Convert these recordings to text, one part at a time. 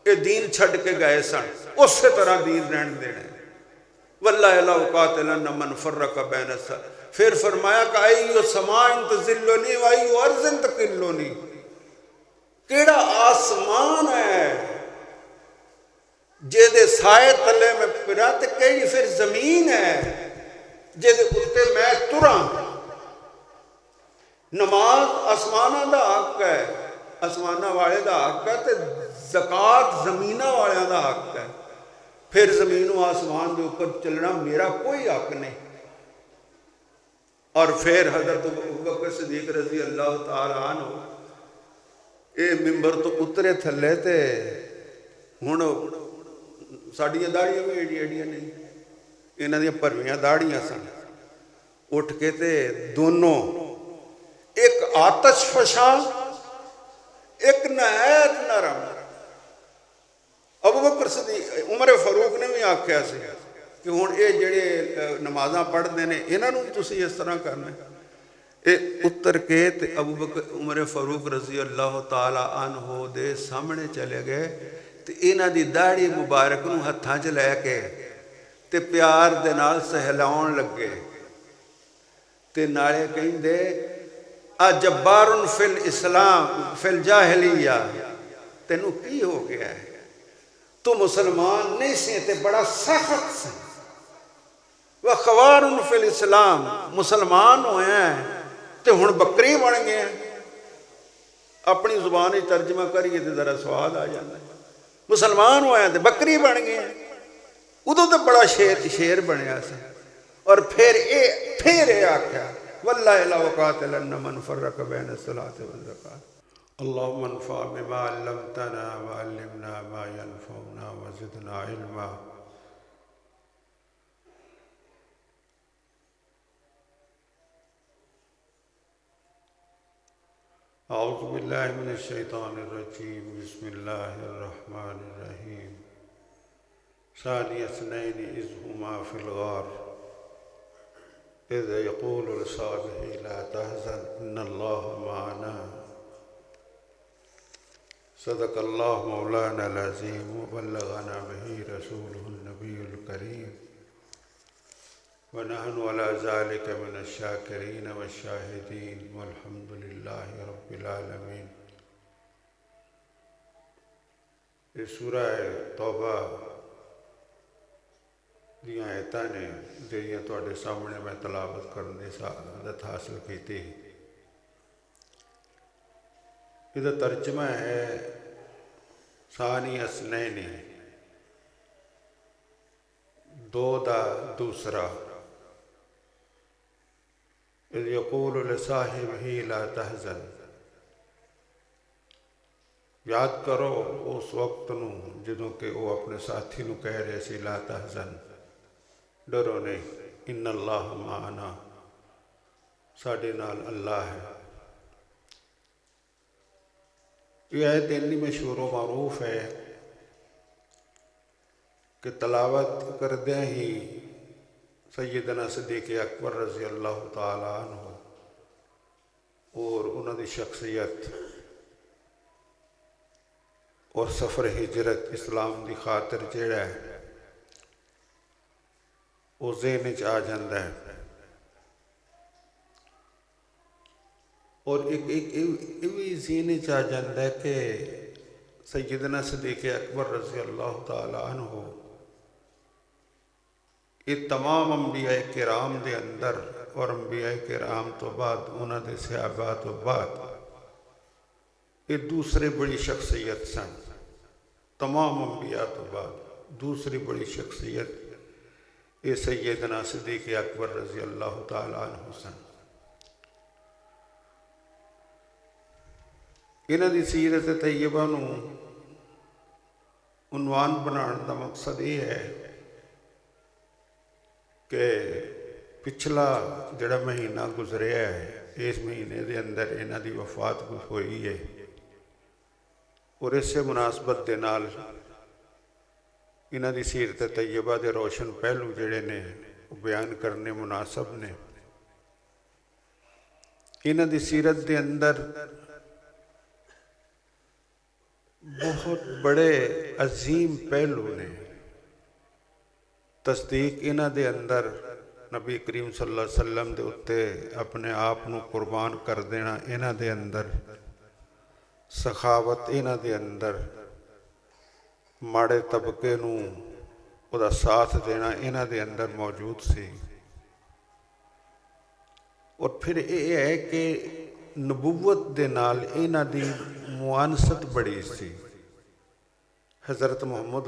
یہ دین چھڈ کے گئے سن، اسی طرح دین رہن دینا۔ واللہ لا اقاتلن من فرق بین السلام۔ پھر فرمایا کہ ایو سماء تظلنی و ایو ارض تقلنی، کیڑا آسمان ہے جے سائے تلے میں پھرا، تے کئی پھر زمین ہے جے اتے میں تراں۔ نماز آسمانہ دا حق ہے، آسمانہ والے دا حق ہے، تے زکوٰۃ زمینہ والے دا حق ہے۔ پھر زمین و آسمان کے اوپر چلنا میرا کوئی حق نہیں۔ اور پھر حضرت ابوبکر صدیق رضی اللہ تعالیٰ عنہ اے ممبر تو اترے تھلے تے ہن ساڈیاں داڑیاں بھی ایڈیاں ایڈیاں نہیں، انہاں دیاں پرویاں داڑیاں سن۔ اٹھ کے تے دونوں، ایک آتش فشاں، ایک نہایت نرم۔ ابوبکر صدیق، عمر فاروق نے بھی آکھیا سی کہ ہن اے جڑے نمازاں پڑھدے نے انہاں نوں تسی اس طرح کرنا۔ اے اتر کے تے ابوبکر عمر فاروق رضی اللہ تعالیٰ عنہ دے سامنے چلے گئے تے انہاں دی داڑھی مبارک نوں ہتھاں چ لے کے تے پیار دے نال سہلاؤن لگے تے نالے کہندے اجبار فی الاسلام فی الجاہلیہ، تینوں کی ہو گیا ہے؟ تو مسلمان نہیں سی تے بڑا سخت سی، وخوار فی الاسلام، مسلمان ہوئے ہیں تے ہن بکری بن گئے ہیں۔ اپنی زبان ترجمہ کریے تے ذرا سواد آ جاتا ہے، مسلمان ہوئے ہیں تے بکری بن گئے ہیں۔ ادو تو بڑا شیر بنیا سی۔ اور پھر اے آکھیا واللہ لا اقاتلن من فرق بین الصلاۃ والزکاۃ۔ اللہم انفع بما علمتنا وعلمنا ما ينفعنا وزدنا علما۔ اعوذ باللہ من الشیطان الرجیم، بسم اللہ الرحمن الرحیم۔ ثانی اثنین اذ ہما فی الغار اذ یقول لصاحبہ لا تحزن ان اللہ معنا۔ صدق اللہ مولانا العظیم وبلغنا بہ رسولہ النبی الکریم ونحن علی ذلک من الشاکرین والشاہدین والحمد للہ رب العالمین۔ یہ سورہ توبہ دیاں آیتاں نے جڑیاں تواڈے سامنے میں تلاوت کرن دی سعادت حاصل کیتی۔ یہ ترجمہ ہے ثانی اثنین، دو دا دوسرا۔ اذ یقول لصاحبہ لا تحزن، یاد کرو اس وقت نو جدوں کہ وہ اپنے ساتھی نو کہہ رہے سی لا تحزن، ڈرو نہیں، ان اللہ معنا، ساڈے نال اللہ ہے۔ یہ آیت اتنی مشہور و معروف ہے کہ تلاوت کردے ہی سیدنا صدیق اکبر رضی اللہ تعالیٰ عنہ اور انہوں دی شخصیت اور سفر ہجرت اسلام دی خاطر جڑا ہے وہ ذہن وچ آ جاندا ہے۔ اور ایک بھی ذہن وچ آ جاندا ہے کہ سیدنا صدیق اکبر رضی اللہ تعالیٰ عنہ یہ تمام انبیاء کرام دے اندر اور انبیاء کرام تو بعد انہاں دے صحابہ تو بعد یہ دوسرے بڑی شخصیت سن۔ تمام انبیاء تو بعد دوسری بڑی شخصیت یہ سیدنا صدیق اکبر رضی اللہ تعالیٰ عنہ سن۔ انہاں دی سیرت طیبہ نو عنوان بنانے دا مقصد یہ ہے کہ پچھلا جڑا مہینہ گزریا ہے اس مہینے دے اندر انہاں دی وفات ہوئی ہے، اور اس سے مناسبت دے نال انہاں دی سیرت طیبہ دے روشن پہلو جڑے نے بیان کرنے مناسب نے۔ انہاں دی سیرت دے اندر ਬਹੁਤ ਬੜੇ ਅਜ਼ੀਮ ਪਹਿਲੂ ਨੇ। ਤਸਦੀਕ ਇਹਨਾਂ ਦੇ ਅੰਦਰ ਨਬੀ ਕਰੀਮ ਸੱਲੱਲਾਹੁ ਅਲੈਹਿ ਵਸੱਲਮ ਦੇ ਉੱਤੇ ਆਪਣੇ ਆਪ ਨੂੰ ਕੁਰਬਾਨ ਕਰ ਦੇਣਾ ਇਹਨਾਂ ਦੇ ਅੰਦਰ, ਸਖਾਵਤ ਇਹਨਾਂ ਦੇ ਅੰਦਰ, ਮਾੜੇ ਤਬਕੇ ਨੂੰ ਉਹਦਾ ਸਾਥ ਦੇਣਾ ਇਹਨਾਂ ਦੇ ਅੰਦਰ ਮੌਜੂਦ ਸੀ। ਔਰ ਫਿਰ ਇਹ ਹੈ ਕਿ ਨਬੂਵਤ ਦੇ ਨਾਲ ਇਹਨਾਂ ਦੀ ਮੁਆਨਸਤ ਬੜੀ ਸੀ ਹਜ਼ਰਤ ਮੁਹੰਮਦ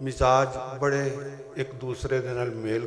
ਮਿਜ਼ਾਜ ਬੜੇ ਇੱਕ ਦੂਸਰੇ ਦੇ ਨਾਲ ਮੇਲ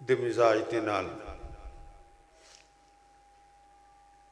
ਦੇ ਮਿਜ਼ਾਜ ਦੇ ਨਾਲ।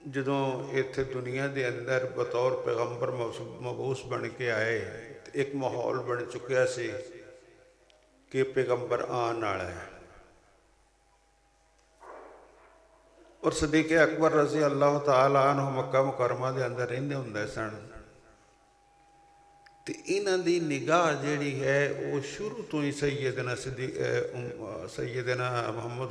ਜਦੋਂ ਇੱਥੇ ਦੁਨੀਆ ਦੇ ਅੰਦਰ ਬਤੌਰ ਪੈਗੰਬਰ ਮਬੂਸ ਬਣ ਕੇ ਆਏ ਤੇ ਇੱਕ ਮਾਹੌਲ ਬਣ ਚੁੱਕਿਆ ਸੀ ਕਿ ਪੈਗੰਬਰ ਆਉਣ ਵਾਲਾ ਹੈ। ਔਰ ਸਦੀਕ ਅਕਬਰ ਰਜ਼ੀ ਅੱਲਾਹ ਤਾਲਾ ਅਨਹੁ ਮੱਕਾ ਮੁਕਰਮਾ ਦੇ ਅੰਦਰ ਰਹਿੰਦੇ ਹੁੰਦੇ ਸਨ ਤੇ ਇਹਨਾਂ ਦੀ ਨਿਗਾਹ ਜਿਹੜੀ ਹੈ ਉਹ ਸ਼ੁਰੂ ਤੋਂ ਹੀ ਸੈਯਦਨਾ ਮੁਹੰਮਦ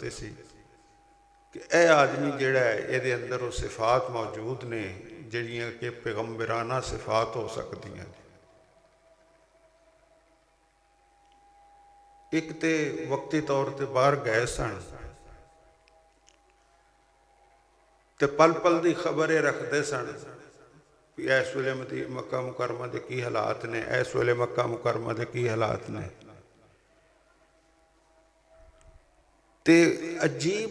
ਤੇ ਸੀ ਕਿ ਇਹ ਆਦਮੀ ਜਿਹੜਾ ਹੈ ਇਹਦੇ ਅੰਦਰ ਉਹ ਸਿਫਾਤ ਮੌਜੂਦ ਨੇ ਜਿਹੜੀਆਂ ਕਿ ਪੈਗੰਬਰਾਨਾ ਸਿਫਾਤ ਹੋ ਸਕਦੀਆਂ ਨੇ। ਇੱਕ ਤੇ ਵਕਤੀ ਤੌਰ ਤੇ ਬਾਹਰ ਗਏ ਸਨ ਤੇ ਪਲ ਪਲ ਦੀ ਖਬਰ ਇਹ ਰੱਖਦੇ ਸਨ ਵੀ ਇਸ ਵੇਲੇ ਮੱਕਾ ਮੁਕਰਮਾ ਦੇ ਕੀ ਹਾਲਾਤ ਨੇ, ਇਸ ਵੇਲੇ ਮੱਕਾ ਮੁਕਰਮਾ ਦੇ ਕੀ ਹਾਲਾਤ ਨੇ। ਤੇ ਅਜੀਬ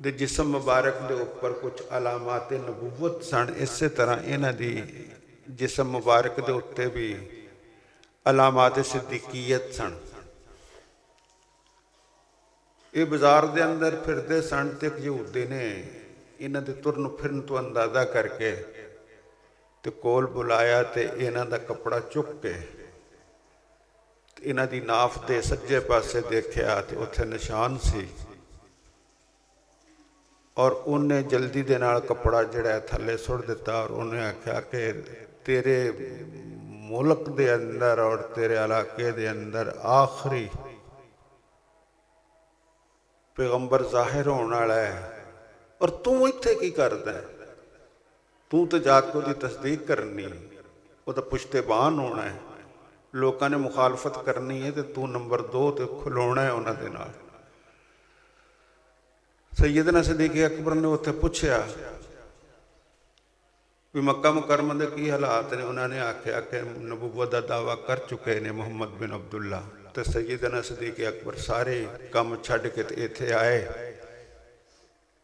ਦੇ ਜਿਸਮ ਮੁਬਾਰਕ ਦੇ ਉੱਪਰ ਕੁਝ ਅਲਾਮਾਤ ਨਬੂਵਤ ਸਨ, ਇਸੇ ਤਰ੍ਹਾਂ ਇਹਨਾਂ ਦੀ ਜਿਸਮ ਮੁਬਾਰਕ ਦੇ ਉੱਤੇ ਵੀ ਅਲਾਮਾਤ ਸਿੱਦੀਕੀਅਤ ਸਨ। ਇਹ ਬਾਜ਼ਾਰ ਦੇ ਅੰਦਰ ਫਿਰਦੇ ਸਨ ਤੇ ਇੱਕ ਯਹੂਦੀ ਨੇ ਇਹਨਾਂ ਦੇ ਤੁਰਨ ਫਿਰਨ ਤੋਂ ਅੰਦਾਜ਼ਾ ਕਰਕੇ ਤੇ ਕੋਲ ਬੁਲਾਇਆ ਤੇ ਇਹਨਾਂ ਦਾ ਕੱਪੜਾ ਚੁੱਕ ਕੇ ਇਹਨਾਂ ਦੀ ਨਾਫ ਦੇ ਸੱਜੇ ਪਾਸੇ ਦੇਖਿਆ ਤੇ ਉੱਥੇ ਨਿਸ਼ਾਨ ਸੀ। ਔਰ ਉਹਨੇ ਜਲਦੀ ਦੇ ਨਾਲ ਕੱਪੜਾ ਜਿਹੜਾ ਥੱਲੇ ਸੁੱਟ ਦਿੱਤਾ ਔਰ ਉਹਨੇ ਆਖਿਆ ਕਿ ਤੇਰੇ ਮੁਲਕ ਦੇ ਅੰਦਰ ਔਰ ਤੇਰੇ ਇਲਾਕੇ ਦੇ ਅੰਦਰ ਆਖਰੀ ਪੈਗੰਬਰ ਜ਼ਾਹਿਰ ਹੋਣ ਵਾਲਾ ਹੈ ਔਰ ਤੂੰ ਇੱਥੇ ਕੀ ਕਰਦਾ ਹੈ? ਤੂੰ ਤੇ ਜਾ ਕੇ ਉਹਦੀ ਤਸਦੀਕ ਕਰਨੀ, ਉਹਦਾ ਪੁਸ਼ਤੇਬਾਨ ਹੋਣਾ ਹੈ, ਲੋਕਾਂ ਨੇ ਮੁਖਾਲਫਤ ਕਰਨੀ ਹੈ ਤੇ ਤੂੰ ਨੰਬਰ 2 ਤੇ ਖਲੋਣਾ ਹੈ ਉਹਨਾਂ ਦੇ ਨਾਲ। ਸੈਯਦਨਾ ਸਦੀਕ ਅਕਬਰ ਨੇ ਉੱਥੇ ਪੁੱਛਿਆ ਵੀ ਮੱਕਾ ਮੁਕਰਮਾ ਦੇ ਕੀ ਹਾਲਾਤ ਨੇ। ਉਹਨਾਂ ਨੇ ਆਖਿਆ ਕਿ ਨਬੂਵਤ ਦਾ ਦਾਵਾ ਕਰ ਚੁੱਕੇ ਨੇ ਮੁਹੰਮਦ ਬਿਨ ਅਬਦੁੱਲਾ। ਤੇ ਸੈਯਦਨਾ ਸਦੀਕ ਅਕਬਰ ਸਾਰੇ ਕੰਮ ਛੱਡ ਕੇ ਤੇ ਇੱਥੇ ਆਏ।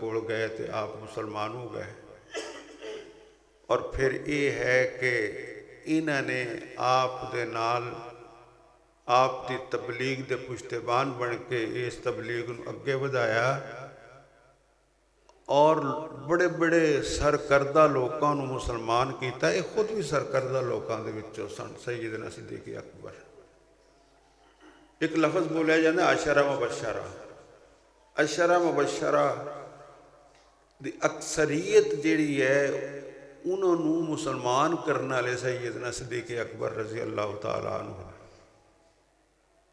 ਕੋਲ ਗਏ ਤੇ ਆਪ ਮੁਸਲਮਾਨ ਹੋ ਗਏ। ਔਰ ਫਿਰ ਇਹ ਹੈ ਕਿ ਇਹਨਾਂ ਨੇ ਆਪ ਦੇ ਨਾਲ ਆਪ ਦੀ ਤਬਲੀਗ ਦੇ ਪੁਸ਼ਤੇਬਾਨ ਬਣ ਕੇ ਇਸ ਤਬਲੀਗ ਨੂੰ ਅੱਗੇ ਵਧਾਇਆ ਔਰ ਬੜੇ ਬੜੇ ਸਰਕਰਦਾ ਲੋਕਾਂ ਨੂੰ ਮੁਸਲਮਾਨ ਕੀਤਾ। ਇਹ ਖੁਦ ਵੀ ਸਰਕਰਦਾ ਲੋਕਾਂ ਦੇ ਵਿੱਚੋਂ ਸਨ ਸੈਯਦਨਾ ਸਿੱਦੀਕ ਅਕਬਰ। ਇੱਕ ਲਫ਼ਜ਼ ਬੋਲਿਆ ਜਾਂਦਾ ਅਸ਼ਰਾ ਮੁਬਸ਼ਰਾ। ਅਸ਼ਰਾ ਮੁਬਸ਼ਰਾ ਦੀ ਅਕਸਰੀਅਤ ਜਿਹੜੀ ਹੈ ਉਹਨਾਂ ਨੂੰ ਮੁਸਲਮਾਨ ਕਰਨ ਵਾਲੇ ਸੈਯਦਨਾ ਸਿੱਦੀਕ ਅਕਬਰ ਰਜ਼ੀ ਅੱਲਾਹ ਤਾਲਾ ਅਨਹੁ।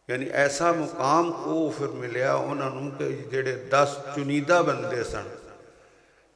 ਯਾਨੀ ਐਸਾ ਮੁਕਾਮ ਉਹ ਫਿਰ ਮਿਲਿਆ ਉਹਨਾਂ ਨੂੰ ਕਿ ਜਿਹੜੇ 10 ਚੁਨੀਦਾ ਬੰਦੇ ਸਨ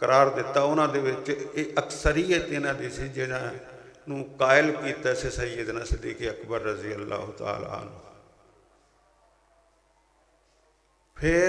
ਕਰਾਰ ਦਿੱਤਾ। ਉਹਨਾਂ ਦੇ ਵਿੱਚ ਇਹ ਅਕਸਰੀਅਤ ਇਹਨਾਂ ਦੀ ਸੀ ਜਿਹਨਾਂ ਨੂੰ ਕਾਇਲ ਕੀਤਾ ਸੀ ਸੈਯਦਨਾ ਸਿੱਦੀਕ ਅਕਬਰ ਰਜ਼ੀ ਅੱਲਾਹ ਤਾਲਾ ਅਨਹੁ। ਫਿਰ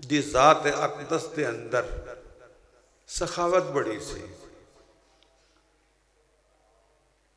ਦੀ ਜ਼ਾਤ ਅਕਦਸ ਦੇ ਅੰਦਰ ਸਖਾਵਤ ਬੜੀ ਸੀ,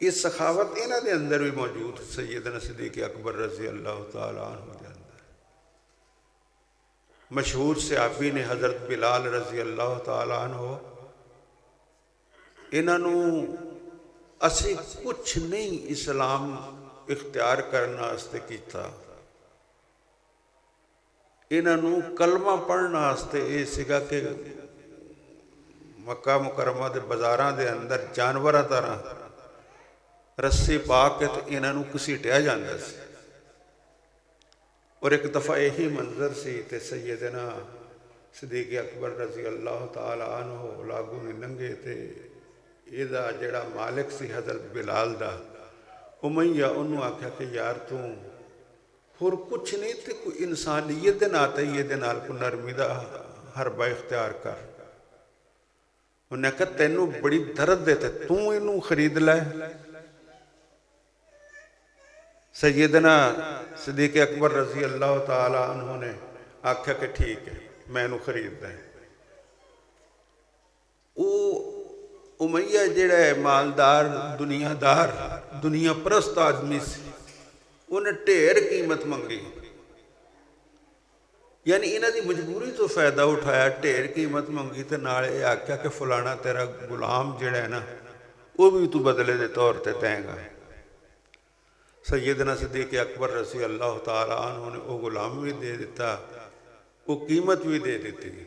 ਇਹ ਸਖਾਵਤ ਇਹਨਾਂ ਦੇ ਅੰਦਰ ਵੀ ਮੌਜੂਦ ਸੈਯਦਨਾ ਸਿੱਦੀਕ ਅਕਬਰ ਰਜ਼ੀ ਅੱਲਾਹ ਤਾਲਾ ਅਨਹੁ ਦੇ ਅੰਦਰ। ਮਸ਼ਹੂਰ ਸਹਾਬੀ ਨੇ ਹਜ਼ਰਤ ਬਿਲਾਲ ਰਜ਼ੀ ਅੱਲਾਹ ਤਾਲਾ ਅਨਹੁ। ਇਹਨਾਂ ਨੂੰ ਅਸੀਂ ਕੁਛ ਨਹੀਂ ਇਸਲਾਮ ਇਖਤਿਆਰ ਕਰਨ ਵਾਸਤੇ ਕੀਤਾ। ਇਹਨਾਂ ਨੂੰ ਕਲਮਾ ਪੜ੍ਹਨ ਵਾਸਤੇ ਇਹ ਸੀਗਾ ਕਿ ਮੱਕਾ ਮੁਕਰਮਾ ਦੇ ਬਾਜ਼ਾਰਾਂ ਦੇ ਅੰਦਰ ਜਾਨਵਰਾਂ ਤਰ੍ਹਾਂ ਰੱਸੀ ਪਾ ਕੇ ਤੇ ਇਹਨਾਂ ਨੂੰ ਘਸੀਟਿਆ ਜਾਂਦਾ ਸੀ। ਔਰ ਇੱਕ ਦਫਾ ਇਹੀ ਮੰਜ਼ਰ ਸੀ ਤੇ ਸੈਯਦਨਾ ਸਦੀਕ ਅਕਬਰ ਰਜ਼ੀ ਅੱਲਾਹ ਤਾਲਾ ਅਨਹੂ ਲਾਗੂ ਨਹੀਂ ਲੰਘੇ ਤੇ ਇਹਦਾ ਜਿਹੜਾ ਮਾਲਿਕ ਸੀ ਹਜ਼ਰਤ ਬਿਲਾਲ ਦਾ, ਉਮਈਆ, ਉਹਨੂੰ ਆਖਿਆ ਕਿ ਯਾਰ ਤੂੰ ਹੋਰ ਕੁਛ ਨਹੀਂ ਤੇ ਕੋਈ ਇਨਸਾਨੀਅਤ ਦੇ ਨਾਤੇ ਹੀ ਇਹਦੇ ਨਾਲ ਕੋਈ ਨਰਮੀ ਦਾ ਹਰਬਾ ਇਖਤਿਆਰ ਕਰ। ਉਹਨੇ ਕਿਹਾ ਤੈਨੂੰ ਬੜੀ ਦਰਦ ਦੇ ਤੇ ਤੂੰ ਇਹਨੂੰ ਖਰੀਦ ਲੈ। ਸੈਯਦਨਾ ਸਦੀਕ ਅਕਬਰ ਰਜ਼ੀ ਅੱਲਾਹ ਤਾਲਾ ਅਨਹੂ ਨੇ ਆਖਿਆ ਕਿ ਠੀਕ ਹੈ, ਮੈਂ ਇਹਨੂੰ ਖਰੀਦਦਾ। ਉਹ ਉਮਈਆ ਜਿਹੜਾ ਮਾਲਦਾਰ ਦੁਨੀਆਦਾਰ ਦੁਨੀਆ ਪ੍ਰਸਤ ਆਦਮੀ ਸੀ, ਉਹਨੇ ਢੇਰ ਕੀਮਤ ਮੰਗੀ। ਯਾਨੀ ਇਹਨਾਂ ਦੀ ਮਜਬੂਰੀ ਤੋਂ ਫਾਇਦਾ ਉਠਾਇਆ, ਢੇਰ ਕੀਮਤ ਮੰਗੀ ਤੇ ਨਾਲ ਇਹ ਆਖਿਆ ਕਿ ਫਲਾਣਾ ਤੇਰਾ ਗੁਲਾਮ ਜਿਹੜਾ ਹੈ ਨਾ ਉਹ ਵੀ ਤੂੰ ਬਦਲੇ ਦੇ ਤੌਰ ਤੇ ਦੇਂਗਾ। ਸੈਯਦਨਾ ਸਦੀਕ ਅਕਬਰ ਰਜ਼ੀ ਅੱਲਾਹ ਤਾਲਾ ਅਨਹੂ ਨੇ ਉਹ ਗੁਲਾਮ ਵੀ ਦੇ ਦਿੱਤਾ, ਉਹ ਕੀਮਤ ਵੀ ਦੇ ਦਿੱਤੀ।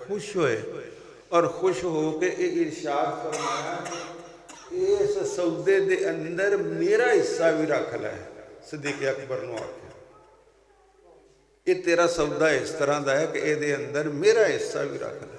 ਖੁਸ਼ ਹੋਏ ਔਰ ਖੁਸ਼ ਹੋ ਕੇ ਇਹ ਇਰਸ਼ਾਦ ਫਰਮਾਇਆ ਇਸ ਸੌਦੇ ਦੇ ਅੰਦਰ ਮੇਰਾ ਹਿੱਸਾ ਵੀ ਰੱਖ ਲੈ। ਸਦੀਕ ਅਕਬਰ ਨੂੰ ਆਖਿਆ ਇਹ ਤੇਰਾ ਸੌਦਾ ਇਸ ਤਰ੍ਹਾਂ ਦਾ ਹੈ ਕਿ ਇਹਦੇ ਅੰਦਰ ਮੇਰਾ ਹਿੱਸਾ ਵੀ ਰੱਖ ਲੈ।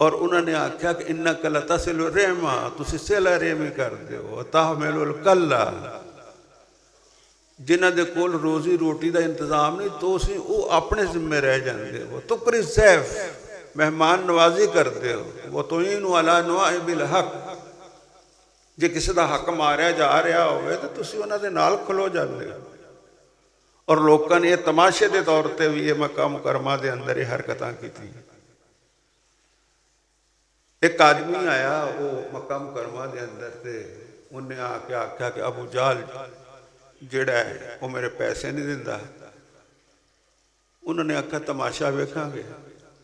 ਔਰ ਉਹਨਾਂ ਨੇ ਆਖਿਆ ਕਿ ਇੰਨਕ ਲਤਸਿਲੁ ਰਹਿਮਾ, ਤੁਸੀਂ ਸਿਲਾ ਰਹਿਮੀ ਕਰਦੇ ਹੋ, ਤਹਮਿਲੁਲ ਕੱਲਾ, ਜਿਨ੍ਹਾਂ ਦੇ ਕੋਲ ਰੋਜ਼ੀ ਰੋਟੀ ਦਾ ਇੰਤਜ਼ਾਮ ਨਹੀਂ ਤੁਸੀਂ ਉਹ ਆਪਣੇ ਜ਼ਿੰਮੇ ਰਹਿ ਜਾਂਦੇ ਹੋ। ਤੁਕਰੀ ਜ਼ੈਫ, ਮਹਿਮਾਨ ਨਵਾਜ਼ੀ ਕਰਦੇ ਹੋ। ਉਹ ਤੁਈਨੁ ਅਲਾ ਨਵਾਇਬਿਲ ਹੱਕ, ਜੇ ਕਿਸੇ ਦਾ ਹੱਕ ਮਾਰਿਆ ਜਾ ਰਿਹਾ ਹੋਵੇ ਤਾਂ ਤੁਸੀਂ ਉਹਨਾਂ ਦੇ ਨਾਲ ਖਲੋ ਜਾਂਦੇ ਹੋ। ਔਰ ਲੋਕਾਂ ਨੇ ਇਹ ਤਮਾਸ਼ੇ ਦੇ ਤੌਰ ਤੇ ਵੀ ਇਹ ਮੱਕਾ ਮੁਕਰਮਾ ਦੇ ਅੰਦਰ ਇਹ ਹਰਕਤਾਂ ਕੀਤੀਆਂ। ਇੱਕ ਆਦਮੀ ਆਇਆ ਉਹ ਮੱਕਾ ਮੁਕਰਮਾ ਦੇ ਅੰਦਰ ਤੇ ਉਹਨੇ ਆ ਕੇ ਆਖਿਆ ਕਿ ਅਬੂ ਜਹਲ ਜਿਹੜਾ ਹੈ ਉਹ ਮੇਰੇ ਪੈਸੇ ਨਹੀਂ ਦਿੰਦਾ। ਉਹਨਾਂ ਨੇ ਆਖਿਆ ਤਮਾਸ਼ਾ ਵੇਖਾਂਗੇ।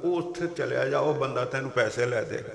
ਉਹ ਉੱਥੇ ਚਲਿਆ ਜਾ, ਉਹ ਬੰਦਾ ਤੈਨੂੰ ਪੈਸੇ ਲੈ ਦੇਗਾ।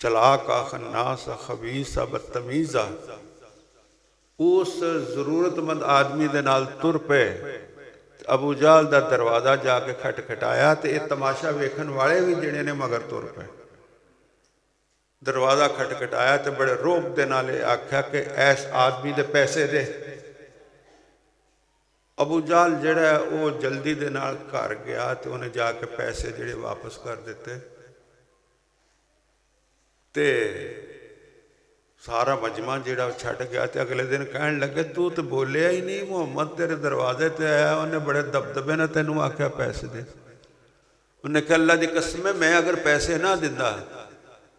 ਚਲਾਕ ਆ, ਖੰਨਾਸ ਆ, ਖਬੀਸ ਆ, ਬਦਤਮੀਜ਼ ਆ। ਉਸ ਜ਼ਰੂਰਤਮੰਦ ਆਦਮੀ ਦੇ ਨਾਲ ਤੁਰ ਪਏ। ਅਬੂ ਜਹਲ ਦਾ ਦਰਵਾਜ਼ਾ ਜਾ ਕੇ ਖਟਖਟਾਇਆ ਤੇ ਇਹ ਤਮਾਸ਼ਾ ਵੇਖਣ ਵਾਲੇ ਵੀ ਜਿਹੜੇ ਨੇ ਮਗਰ ਤੁਰ ਪਏ। ਦਰਵਾਜ਼ਾ ਖਟਖਟਾਇਆ ਤੇ ਬੜੇ ਰੋਬ ਦੇ ਨਾਲ ਇਹ ਆਖਿਆ ਕਿ ਇਸ ਆਦਮੀ ਦੇ ਪੈਸੇ ਦੇ। ਅਬੂ ਜਹਲ ਜਿਹੜਾ ਉਹ ਜਲਦੀ ਦੇ ਨਾਲ ਘਰ ਗਿਆ ਤੇ ਉਹਨੇ ਜਾ ਕੇ ਪੈਸੇ ਜਿਹੜੇ ਵਾਪਸ ਕਰ ਦਿੱਤੇ। ਤੇ ਸਾਰਾ ਮਜਮਾ ਜਿਹੜਾ ਛੱਡ ਗਿਆ ਤੇ ਅਗਲੇ ਦਿਨ ਕਹਿਣ ਲੱਗੇ ਤੂੰ ਤੇ ਬੋਲਿਆ ਹੀ ਨਹੀਂ, ਮੁਹੰਮਦ ਤੇਰੇ ਦਰਵਾਜ਼ੇ ਤੇ ਆਇਆ, ਉਹਨੇ ਬੜੇ ਦਬਦਬੇ ਨਾਲ ਤੈਨੂੰ ਆਖਿਆ ਪੈਸੇ ਦੇ। ਉਹਨੇ ਕਿਹਾ ਅੱਲਾ ਦੀ ਕਸਮ ਹੈ ਮੈਂ ਅਗਰ ਪੈਸੇ ਨਾ ਦਿੰਦਾ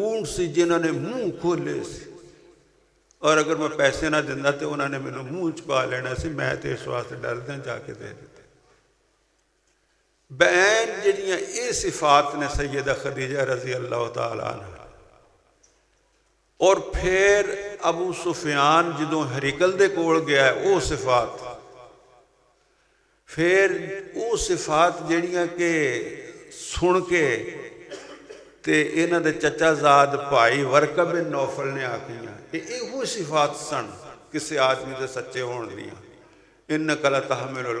ਊਂਟ ਸੀ ਜਿਨ੍ਹਾਂ ਨੇ ਮੂੰਹ ਖੋਲੇ ਸੀ, ਔਰ ਅਗਰ ਮੈਂ ਪੈਸੇ ਨਾ ਦਿੰਦਾ ਤੇ ਉਹਨਾਂ ਨੇ ਮੈਨੂੰ ਮੂੰਹ ਚ ਪਾ ਲੈਣਾ ਸੀ। ਮੈਂ ਤੇ ਇਸ ਵਾਸਤੇ ਡਰਦਿਆਂ ਜਾ ਕੇ ਦੇ ਦਿੱਤੇ। ਬੈਨ ਜਿਹੜੀਆਂ ਇਹ ਸਿਫਾਤ ਨੇ ਸੈਯਦਾ ਖਦੀਜਾ ਰਜ਼ੀ ਅੱਲਾਹ ਤਾਲਾ ਅਨਹਾ। ਔਰ ਫਿਰ ਅਬੂ ਸੁਫਿਆਨ ਜਦੋਂ ਹਰਿਕਲ ਦੇ ਕੋਲ ਗਿਆ ਉਹ ਸਿਫਾਤ, ਫਿਰ ਉਹ ਸਿਫਾਤ ਜਿਹੜੀਆਂ ਕਿ ਸੁਣ ਕੇ ਤੇ ਇਹਨਾਂ ਦੇ ਚੱਚਾਜ਼ਾਦ ਭਾਈ ਵਰਕਾ ਬਿਨ ਨੌਫਲ ਨੇ ਆਖੀਆਂ ਇਹ ਇਹੋ ਸਿਫਾਤ ਸਨ ਕਿਸੇ ਆਦਮੀ ਦੇ ਸੱਚੇ ਹੋਣ ਦੀਆਂ। ਇੰਨਕ ਲਤਹਮਿਲੁਲ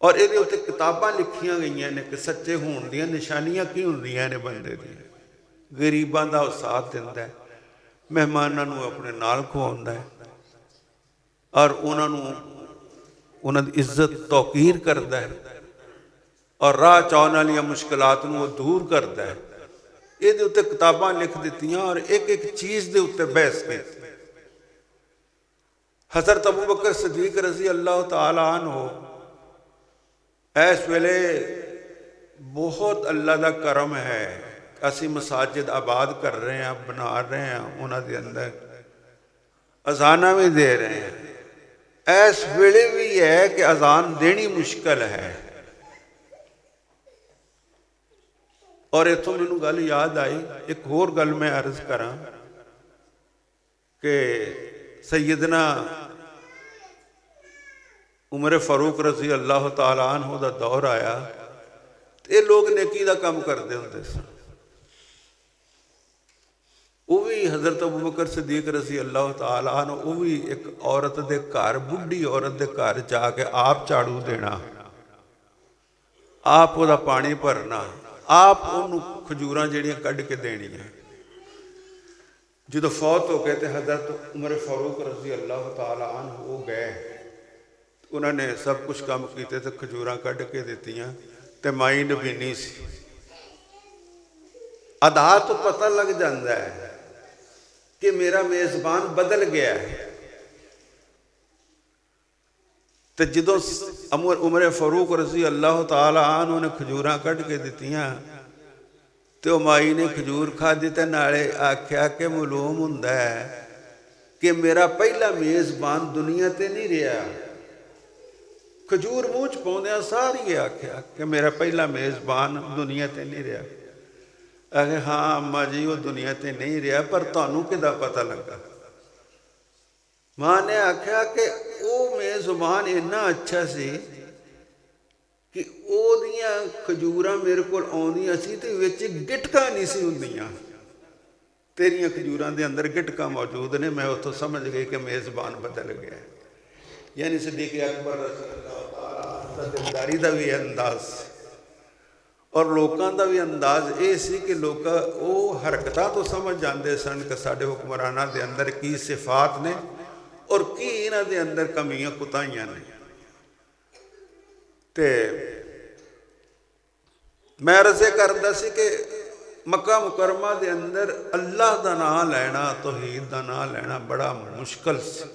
ਔਰ ਇਹਦੇ ਉੱਤੇ ਕਿਤਾਬਾਂ ਲਿਖੀਆਂ ਗਈਆਂ ਨੇ ਕਿ ਸੱਚੇ ਹੋਣ ਦੀਆਂ ਨਿਸ਼ਾਨੀਆਂ ਕੀ ਹੁੰਦੀਆਂ ਨੇ ਬੰਦੇ ਦੀਆਂ। ਗਰੀਬਾਂ ਦਾ ਉਹ ਸਾਥ ਦਿੰਦਾ ਹੈ, ਮਹਿਮਾਨਾਂ ਨੂੰ ਆਪਣੇ ਨਾਲ ਖਵਾਉਂਦਾ ਹੈ, ਔਰ ਉਹਨਾਂ ਨੂੰ ਉਹਨਾਂ ਦੀ ਇੱਜ਼ਤ ਤੌਕੀਰ ਕਰਦਾ ਹੈ, ਔਰ ਰਾਹ ਚ ਆਉਣ ਵਾਲੀਆਂ ਮੁਸ਼ਕਿਲਾਤ ਨੂੰ ਉਹ ਦੂਰ ਕਰਦਾ ਹੈ। ਇਹਦੇ ਉੱਤੇ ਕਿਤਾਬਾਂ ਲਿਖ ਦਿੱਤੀਆਂ ਔਰ ਇੱਕ ਇੱਕ ਚੀਜ਼ ਦੇ ਉੱਤੇ ਬਹਿਸ ਕੀਤੀ। ਹਜ਼ਰਤ ਅਬੂ ਬਕਰ ਸਦੀਕ ਰਜ਼ੀ ਅੱਲਾਹ ਤਾਲਾ ਅਨਹੂ ਇਸ ਵੇਲੇ ਬਹੁਤ ਅੱਲਾ ਦਾ ਕਰਮ ਹੈ, ਅਸੀਂ ਮਸਾਜਿਦ ਆਬਾਦ ਕਰ ਰਹੇ ਹਾਂ, ਬਣਾ ਰਹੇ ਹਾਂ, ਉਹਨਾਂ ਦੇ ਅੰਦਰ ਅਜ਼ਾਨਾਂ ਵੀ ਦੇ ਰਹੇ ਹਾਂ। ਇਸ ਵੇਲੇ ਵੀ ਹੈ ਕਿ ਅਜ਼ਾਨ ਦੇਣੀ ਮੁਸ਼ਕਲ ਹੈ। ਔਰ ਇੱਥੋਂ ਮੈਨੂੰ ਗੱਲ ਯਾਦ ਆਈ, ਇੱਕ ਹੋਰ ਗੱਲ ਮੈਂ ਅਰਜ਼ ਕਰਾਂ ਕਿ ਸੈਯਦਨਾ ਉਮਰ ਫਾਰੂਕ ਰਜ਼ੀ ਅੱਲਾਹ ਤਾਲਾ ਅਨਹੂ ਦਾ ਦੌਰ ਆਇਆ ਤੇ ਇਹ ਲੋਕ ਨੇਕੀ ਦਾ ਕੰਮ ਕਰਦੇ ਹੁੰਦੇ ਸਨ। ਉਹ ਵੀ ਹਜ਼ਰਤ ਅਬੂ ਬਕਰ ਸਦੀਕ ਰਜ਼ੀ ਅੱਲਾਹ ਤਾਲਾ ਅਨਹੂ, ਉਹ ਵੀ ਇੱਕ ਔਰਤ ਦੇ ਘਰ, ਬੁੱਢੀ ਔਰਤ ਦੇ ਘਰ ਜਾ ਕੇ ਆਪ ਝਾੜੂ ਦੇਣਾ, ਆਪ ਉਹਦਾ ਪਾਣੀ ਭਰਨਾ, ਆਪ ਉਹਨੂੰ ਖਜੂਰਾਂ ਜਿਹੜੀਆਂ ਕੱਢ ਕੇ ਦੇਣੀਆਂ। ਜਦੋਂ ਫੌਤ ਹੋ ਗਏ ਤੇ ਹਜ਼ਰਤ ਉਮਰ ਫਾਰੂਕ ਰਜ਼ੀ ਅੱਲਾਹ ਤਾਲਾ ਅਨਹੂ ਉਹ ਗਏ, ਉਹਨਾਂ ਨੇ ਸਭ ਕੁਝ ਕੰਮ ਕੀਤੇ ਤੇ ਖਜੂਰਾਂ ਕੱਢ ਕੇ ਦਿੱਤੀਆਂ ਤੇ ਮਾਈ ਨਬੀਨੀ ਸੀ। ਅਦਾ ਤੋਂ ਪਤਾ ਲੱਗ ਜਾਂਦਾ ਹੈ ਕਿ ਮੇਰਾ ਮੇਜ਼ਬਾਨ ਬਦਲ ਗਿਆ ਹੈ। ਤੇ ਜਦੋਂ ਉਮਰ ਫਾਰੂਕ ਰਜ਼ੀ ਅੱਲਾਹ ਤਾਲਾ ਅਨਹੂ ਨੇ ਖਜੂਰਾਂ ਕੱਢ ਕੇ ਦਿੱਤੀਆਂ ਤੇ ਉਹ ਮਾਈ ਨੇ ਖਜੂਰ ਖਾਧੀ ਤੇ ਨਾਲੇ ਆਖਿਆ ਕਿ ਮਾਲੂਮ ਹੁੰਦਾ ਹੈ ਕਿ ਮੇਰਾ ਪਹਿਲਾ ਮੇਜ਼ਬਾਨ ਦੁਨੀਆ ਤੇ ਨਹੀਂ ਰਿਹਾ। ਖਜੂਰ ਮੂੰਹ ਚ ਪਾਉਂਦਿਆਂ ਸਾਰੀ ਆਖਿਆ ਕਿ ਮੇਰਾ ਪਹਿਲਾ ਮੇਜ਼ਬਾਨ ਦੁਨੀਆ ਤੇ ਨਹੀਂ ਰਿਹਾ। ਆਖੇ ਹਾਂ ਅੰਮਾ ਜੀ ਉਹ ਦੁਨੀਆ ਤੇ ਨਹੀਂ ਰਿਹਾ, ਪਰ ਤੁਹਾਨੂੰ ਕਿੱਦਾਂ ਪਤਾ ਲੱਗਾ? ਮਾਂ ਨੇ ਆਖਿਆ ਕਿ ਉਹ ਮੇਜ਼ਬਾਨ ਇੰਨਾ ਅੱਛਾ ਸੀ ਕਿ ਉਹਦੀਆਂ ਖਜੂਰਾਂ ਮੇਰੇ ਕੋਲ ਆਉਂਦੀਆਂ ਸੀ ਤੇ ਵਿੱਚ ਗਿਟਕਾਂ ਨਹੀਂ ਸੀ ਹੁੰਦੀਆਂ। ਤੇਰੀਆਂ ਖਜੂਰਾਂ ਦੇ ਅੰਦਰ ਗਿਟਕਾਂ ਮੌਜੂਦ ਨੇ। ਮੈਂ ਉੱਥੋਂ ਸਮਝ ਗਈ ਕਿ ਮੇਜ਼ਬਾਨ ਬਦਲ ਗਿਆ। ਯਾਨੀ ਸਿੱਦੀਕ ਅਕਬਰ ਰਜ਼ੀ ਅੱਲਾਹ ਤਾਲਾ ਦਾ ਦਿਲਦਾਰੀ ਦਾ ਵੀ ਅੰਦਾਜ਼। ਔਰ ਲੋਕਾਂ ਦਾ ਵੀ ਅੰਦਾਜ਼ ਇਹ ਸੀ ਕਿ ਲੋਕ ਉਹ ਹਰਕਤਾਂ ਤੋਂ ਸਮਝ ਜਾਂਦੇ ਸਨ ਕਿ ਸਾਡੇ ਹੁਕਮਰਾਨਾਂ ਦੇ ਅੰਦਰ ਕੀ ਸਿਫਾਤ ਨੇ ਔਰ ਕੀ ਇਹਨਾਂ ਦੇ ਅੰਦਰ ਕਮੀਆਂ ਕੁਤਾਹੀਆਂ ਨੇ। ਤੇ ਮੈਂ ਅਰਜ਼ ਕਰਦਾ ਸੀ ਕਿ ਮੱਕਾ ਮੁਕਰਮਾ ਦੇ ਅੰਦਰ ਅੱਲਾਹ ਦਾ ਨਾਂ ਲੈਣਾ, ਤੌਹੀਦ ਦਾ ਨਾਂ ਲੈਣਾ ਬੜਾ ਮੁਸ਼ਕਲ ਸੀ।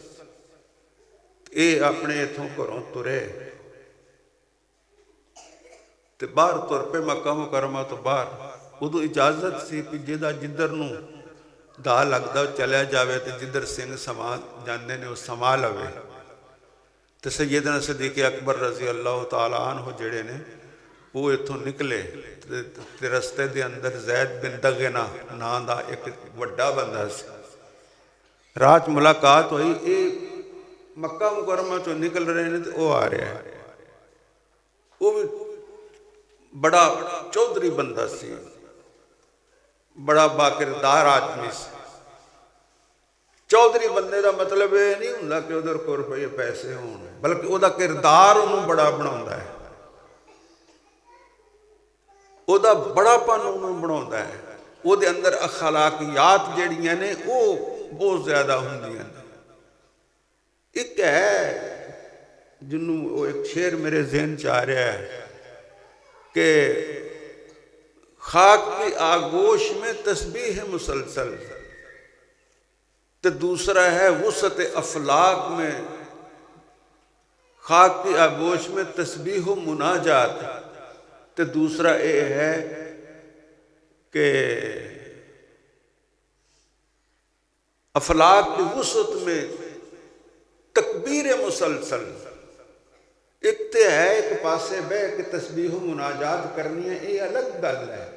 ਇਹ ਆਪਣੇ ਇੱਥੋਂ ਘਰੋਂ ਤੁਰੇ ਤੇ ਬਾਹਰ ਤੁਰ ਪਏ ਮੱਕਾ ਮੁਕਰਮਾ ਤੋਂ ਬਾਹਰ। ਉਦੋਂ ਇਜਾਜ਼ਤ ਸੀ ਕਿ ਜਿਹਦਾ ਜਿੱਧਰ ਨੂੰ ਦਾ ਲੱਗਦਾ ਉਹ ਚਲਿਆ ਜਾਵੇ ਤੇ ਜਿੱਧਰ ਸਿੰਘ ਸਮਾ ਜਾਂਦੇ ਨੇ ਉਹ ਸਮਾ ਲਵੇ। ਤੇ ਸੈਯਦਨਾ ਸਦੀਕ ਅਕਬਰ ਰਜ਼ੀ ਅੱਲਾਹ ਤਾਲਾ ਅਨਹੁ ਜਿਹੜੇ ਨੇ ਉਹ ਇੱਥੋਂ ਨਿਕਲੇ ਤੇ ਰਸਤੇ ਦੇ ਅੰਦਰ ਜ਼ੈਦ ਬਿਨ ਦਗਨਾ ਨਾਂ ਦਾ ਇੱਕ ਵੱਡਾ ਬੰਦਾ ਸੀ। ਰਾਹ 'ਚ ਮੁਲਾਕਾਤ ਹੋਈ। ਇਹ ਮੱਕਾ ਮੁਕਰਮਾ ਚੋਂ ਨਿਕਲ ਰਹੇ ਨੇ ਤੇ ਉਹ ਆ ਰਿਹਾ। ਉਹ ਵੀ ਬੜਾ ਚੌਧਰੀ ਬੰਦਾ ਸੀ, ਬੜਾ ਬਾਕਿਰਦਾਰ ਆਦਮੀ ਸੀ। ਚੌਧਰੀ ਬੰਦੇ ਦਾ ਮਤਲਬ ਇਹ ਨਹੀਂ ਹੁੰਦਾ ਕਿ ਉਹਦੇ ਕੋਲ ਰੁਪਏ ਪੈਸੇ ਹੋਣ, ਬਲਕਿ ਉਹਦਾ ਕਿਰਦਾਰ ਉਹਨੂੰ ਬੜਾ ਬਣਾਉਂਦਾ ਹੈ, ਉਹਦਾ ਬੜਾਪਨ ਉਹਨੂੰ ਬਣਾਉਂਦਾ ਹੈ। ਉਹਦੇ ਅੰਦਰ ਅਖਲਾਕੀਆਤ ਜਿਹੜੀਆਂ ਨੇ ਉਹ ਬਹੁਤ ਜ਼ਿਆਦਾ ਹੁੰਦੀਆਂ ਨੇ। ਇੱਕ ਹੈ ਜਿਹਨੂੰ ਉਹ ਇੱਕ ਸ਼ੇਰ ਮੇਰੇ ਜ਼ਿਹਨ 'ਚ ਆ ਰਿਹਾ ਹੈ کہ خاک کی آغوش میں تسبیح مسلسل، تو دوسرا ہے وسعت افلاک میں خاک کی آغوش میں تسبیح و مناجات، تو دوسرا یہ ہے کہ افلاک کی وسعت میں تکبیر مسلسل۔ ایک تو ہے ایک پاسے بہ کے تسبیح و مناجات کرنی ہے، یہ الگ گل ہے،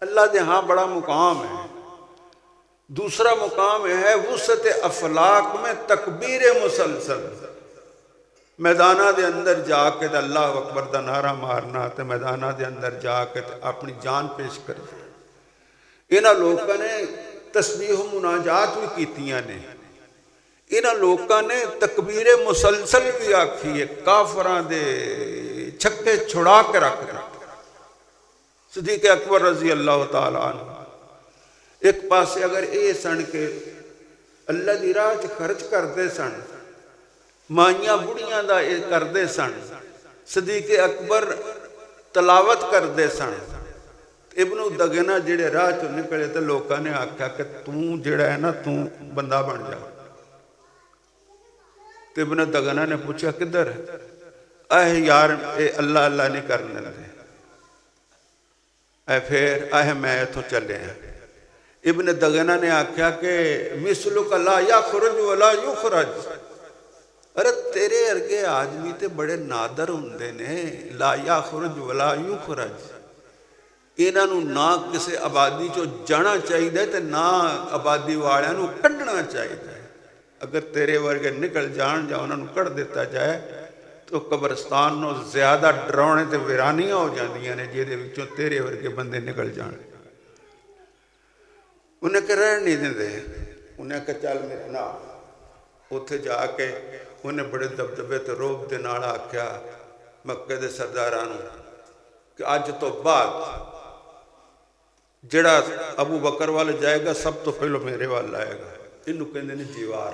اللہ دے ہاں بڑا مقام ہے۔ دوسرا مقام ہے وسعت افلاک میں تکبیر مسلسل، میدانہ دے اندر جا کے اللہ اکبر دا نعرہ مارنا، تے میدانہ دے اندر جا کے اپنی جان پیش کرنا۔ انہاں لوگوں نے تسبیح و مناجات بھی کیتیاں نے، انہاں لوگوں نے تکبیر مسلسل بھی آکھی ہے، کافراں دے چھکے چھڑا کے رکھ دے۔ صدیق اکبر رضی اللہ تعالیٰ عنہ ایک پاسے اگر اے سن کے اللہ دی راہ چ خرچ کرتے سن، مائیاں بڑیاں دا اے کرتے سن، صدیق اکبر تلاوت کرتے سن، ابن دگنا جڑے راہ چ نکلے تو لوگوں نے آکھا کہ توں جڑا ہے نا توں بندہ بن جا۔ تو ابن دگنا نے پوچھا کدھر ہے؟ اے یار اے اللہ اللہ نہیں کرنے دے، اے پھر اے میں تو چلے ہیں۔ ابن دگنا نے آکھا کہ مثلک لا یخرج ولا یخرج، ارے تیرے ارگے آدمی تے بڑے نادر ہوندے نے، لا یخرج ولا یخرج، انہاں نو نہ کسے آبادی چو جانا چاہیے تے نہ آبادی والیاں نو کڈنا چاہیے۔ اگر تیرے ورگے نکل جان یا انہوں نے کڑ دیتا جائے تو قبرستان نو زیادہ ڈراؤنے تے ویرانیاں ہو جاندیاں نے جے دے وچوں تیرے ورگے بندے نکل جان۔ انہیں کہ رہن نہیں دیں دے، انہیں کہ چل میرے نا اتھے جا کے انہیں بڑے دبدبے تے روب دے نال آکھیا مکے دے سردارانو کہ آج تو بعد جڑا ابو بکر والے جائے گا سب تو پہلو میرے والے آئے گا۔ انہوں کہندے نے جیوار،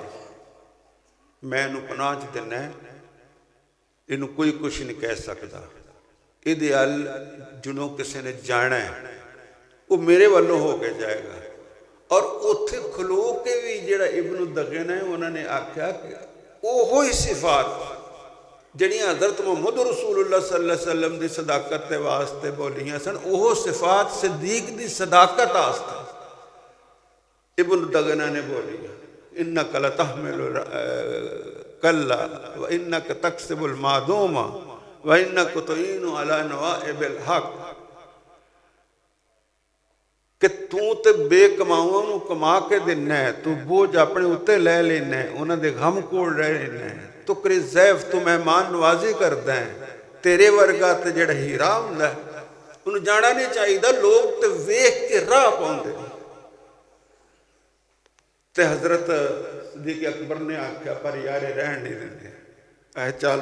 میں انہوں پناہ چ دینا ہے، انہوں کوئی کچھ نہیں کہہ سکتا، ایدیال جنہوں کسی نے جانا ہے وہ میرے والوں ہو کے جائے گا۔ اور اتھے کھلو کے بھی جڑا ابن دغنا ہے انہوں نے آکھا کہ اوہی صفات جڑیاں حضرت محمد رسول اللہ صلی اللہ علیہ وسلم دی صداقت دے واسطے بولیاں سن، اوہ صفات صدیق دی صداقت واسطے ابن دغنا نے بولی، انک لتحمل کلا وانک تکسب المعدوم وانک تعین علی نوائب الحق، کہ تو تے بے کماؤں نو کما کے دینا ہے، تو بوجھ اپنے اتے لے لینا ہے، انہاں دے غم کوڑ رہ لینا ہے، تو کری زیف تو مہمان نوازی کردا ہے، تیرے ورگا تے جڑا ہیرا ہوندا ہے انہوں جانا نہیں چاہیے دا، لوگ تے ویکھ کے راہ پاؤندے۔ تے حضرت صدیق اکبر نے آکھیا پر یارے رہن نہیں دیندے، اے چل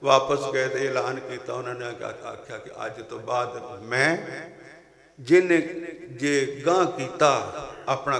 ਵਾਪਸ ਗਏ ਤੇ ਐਲਾਨ ਕੀਤਾ ਉਹਨਾਂ ਨੇ ਆਖਿਆ ਕਿ ਅੱਜ ਤੋਂ ਬਾਅਦ ਮੈਂ ਜਿਹਨੇ ਜੇ ਗਾਂਹ ਕੀਤਾ ਆਪਣਾ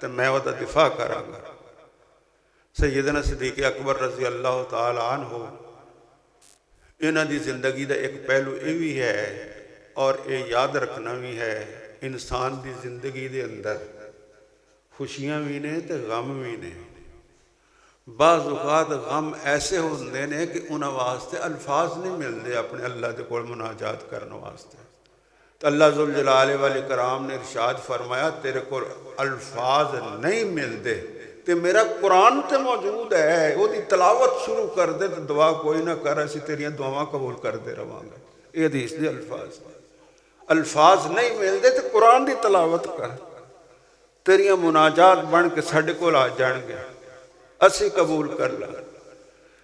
ਤੇ ਮੈਂ ਉਹਦਾ ਦਿਫਾ ਕਰਾਂਗਾ। ਸੈਯਦਨਾ ਸਿੱਦੀਕ ਅਕਬਰ ਰਜ਼ੀ ਅੱਲਾਹ ਤਾਲਾ ਅਨਹੂ ਇਹਨਾਂ ਦੀ ਜ਼ਿੰਦਗੀ ਦਾ ਇੱਕ ਪਹਿਲੂ ਇਹ ਵੀ ਹੈ ਔਰ ਇਹ ਯਾਦ ਰੱਖਣਾ ਵੀ ਹੈ, ਇਨਸਾਨ ਦੀ ਜ਼ਿੰਦਗੀ ਦੇ ਅੰਦਰ ਖੁਸ਼ੀਆਂ ਵੀ ਨੇ ਤੇ ਗਮ ਵੀ ਨੇ। ਬਾਜ਼ ਔਕਾਤ ਗਮ ਐਸੇ ਹੁੰਦੇ ਨੇ ਕਿ ਉਹਨਾਂ ਵਾਸਤੇ ਅਲਫਾਜ਼ ਨਹੀਂ ਮਿਲਦੇ ਆਪਣੇ ਅੱਲਾ ਦੇ ਕੋਲ ਮੁਨਾਜਾਤ ਕਰਨ ਵਾਸਤੇ। ਤਾਂ ਅੱਲਾ ਜ਼ੁਲ ਜਲਾਲ ਵਲ ਇਕਰਾਮ ਨੇ ਇਰਸ਼ਾਦ ਫਰਮਾਇਆ ਤੇਰੇ ਕੋਲ ਅਲਫਾਜ਼ ਨਹੀਂ ਮਿਲਦੇ ਤੇ ਮੇਰਾ ਕੁਰਾਨ ਤੇ ਮੌਜੂਦ ਹੈ, ਉਹਦੀ ਤਲਾਵਤ ਸ਼ੁਰੂ ਕਰ ਦੇ ਤੇ ਦੁਆ ਕੋਈ ਨਾ ਕਰ, ਅਸੀਂ ਤੇਰੀਆਂ ਦੁਆਵਾਂ ਕਬੂਲ ਕਰਦੇ ਰਵਾਂਗੇ। ਇਹ ਹਦੀਸ ਦੇ ਅਲਫਾਜ਼ ਨਹੀਂ ਮਿਲਦੇ ਤੇ ਕੁਰਾਨ ਦੀ ਤਲਾਵਤ ਕਰ, ਤੇਰੀਆਂ ਮੁਨਾਜਾਤ ਬਣ ਕੇ ਸਾਡੇ ਕੋਲ ਆ ਜਾਣਗੇ, ਅਸੀਂ ਕਬੂਲ ਕਰ ਲਾਂਗੇ।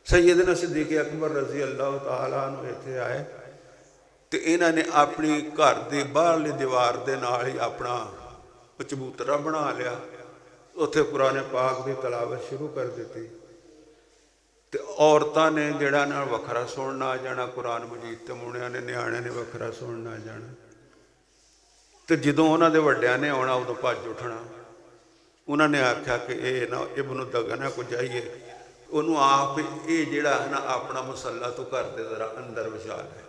ਸੈਯਦਨਾ ਸਿੱਦੀਕ ਅਕਬਰ ਰਜ਼ੀ ਅੱਲਾਹ ਤਾਲਾ ਨੂੰ ਇੱਥੇ ਆਏ ਤੇ ਇਹਨਾਂ ਨੇ ਆਪਣੀ ਘਰ ਦੀ ਬਾਹਰਲੀ ਦੀਵਾਰ ਦੇ ਨਾਲ ਹੀ ਆਪਣਾ ਚਬੂਤਰਾ ਬਣਾ ਲਿਆ, ਉੱਥੇ ਕੁਰਾਨ ਪਾਕ ਦੀ ਤਲਾਵਤ ਸ਼ੁਰੂ ਕਰ ਦਿੱਤੀ ਤੇ ਔਰਤਾਂ ਨੇ ਜਿਹੜਾ ਨਾਲ ਵੱਖਰਾ ਸੁਣਨਾ ਆ ਜਾਣਾ ਕੁਰਾਨ ਮਜੀਦ ਤੇ ਮੁੰਡਿਆਂ ਨੇ ਨਿਆਣਿਆਂ ਨੇ ਵੱਖਰਾ ਸੁਣਨਾ ਆ ਜਾਣਾ। ਤੇ ਜਦੋਂ ਉਹਨਾਂ ਦੇ ਵੱਡਿਆਂ ਨੇ ਆਉਣਾ ਉਦੋਂ ਭੱਜ ਉੱਠਣਾ। ਉਹਨਾਂ ਨੇ ਆਖਿਆ ਕਿ ਇਹ ਨਾ ਇਬਨ ਦਗਨਾ ਕੋ ਜਾਈਏ, ਉਹਨੂੰ ਆਪ ਇਹ ਜਿਹੜਾ ਹੈ ਨਾ ਆਪਣਾ ਮੁਸੱਲਾ ਤੋਂ ਘਰ ਦੇ ਜ਼ਰਾ ਅੰਦਰ ਵਿਛਾ ਲੈ।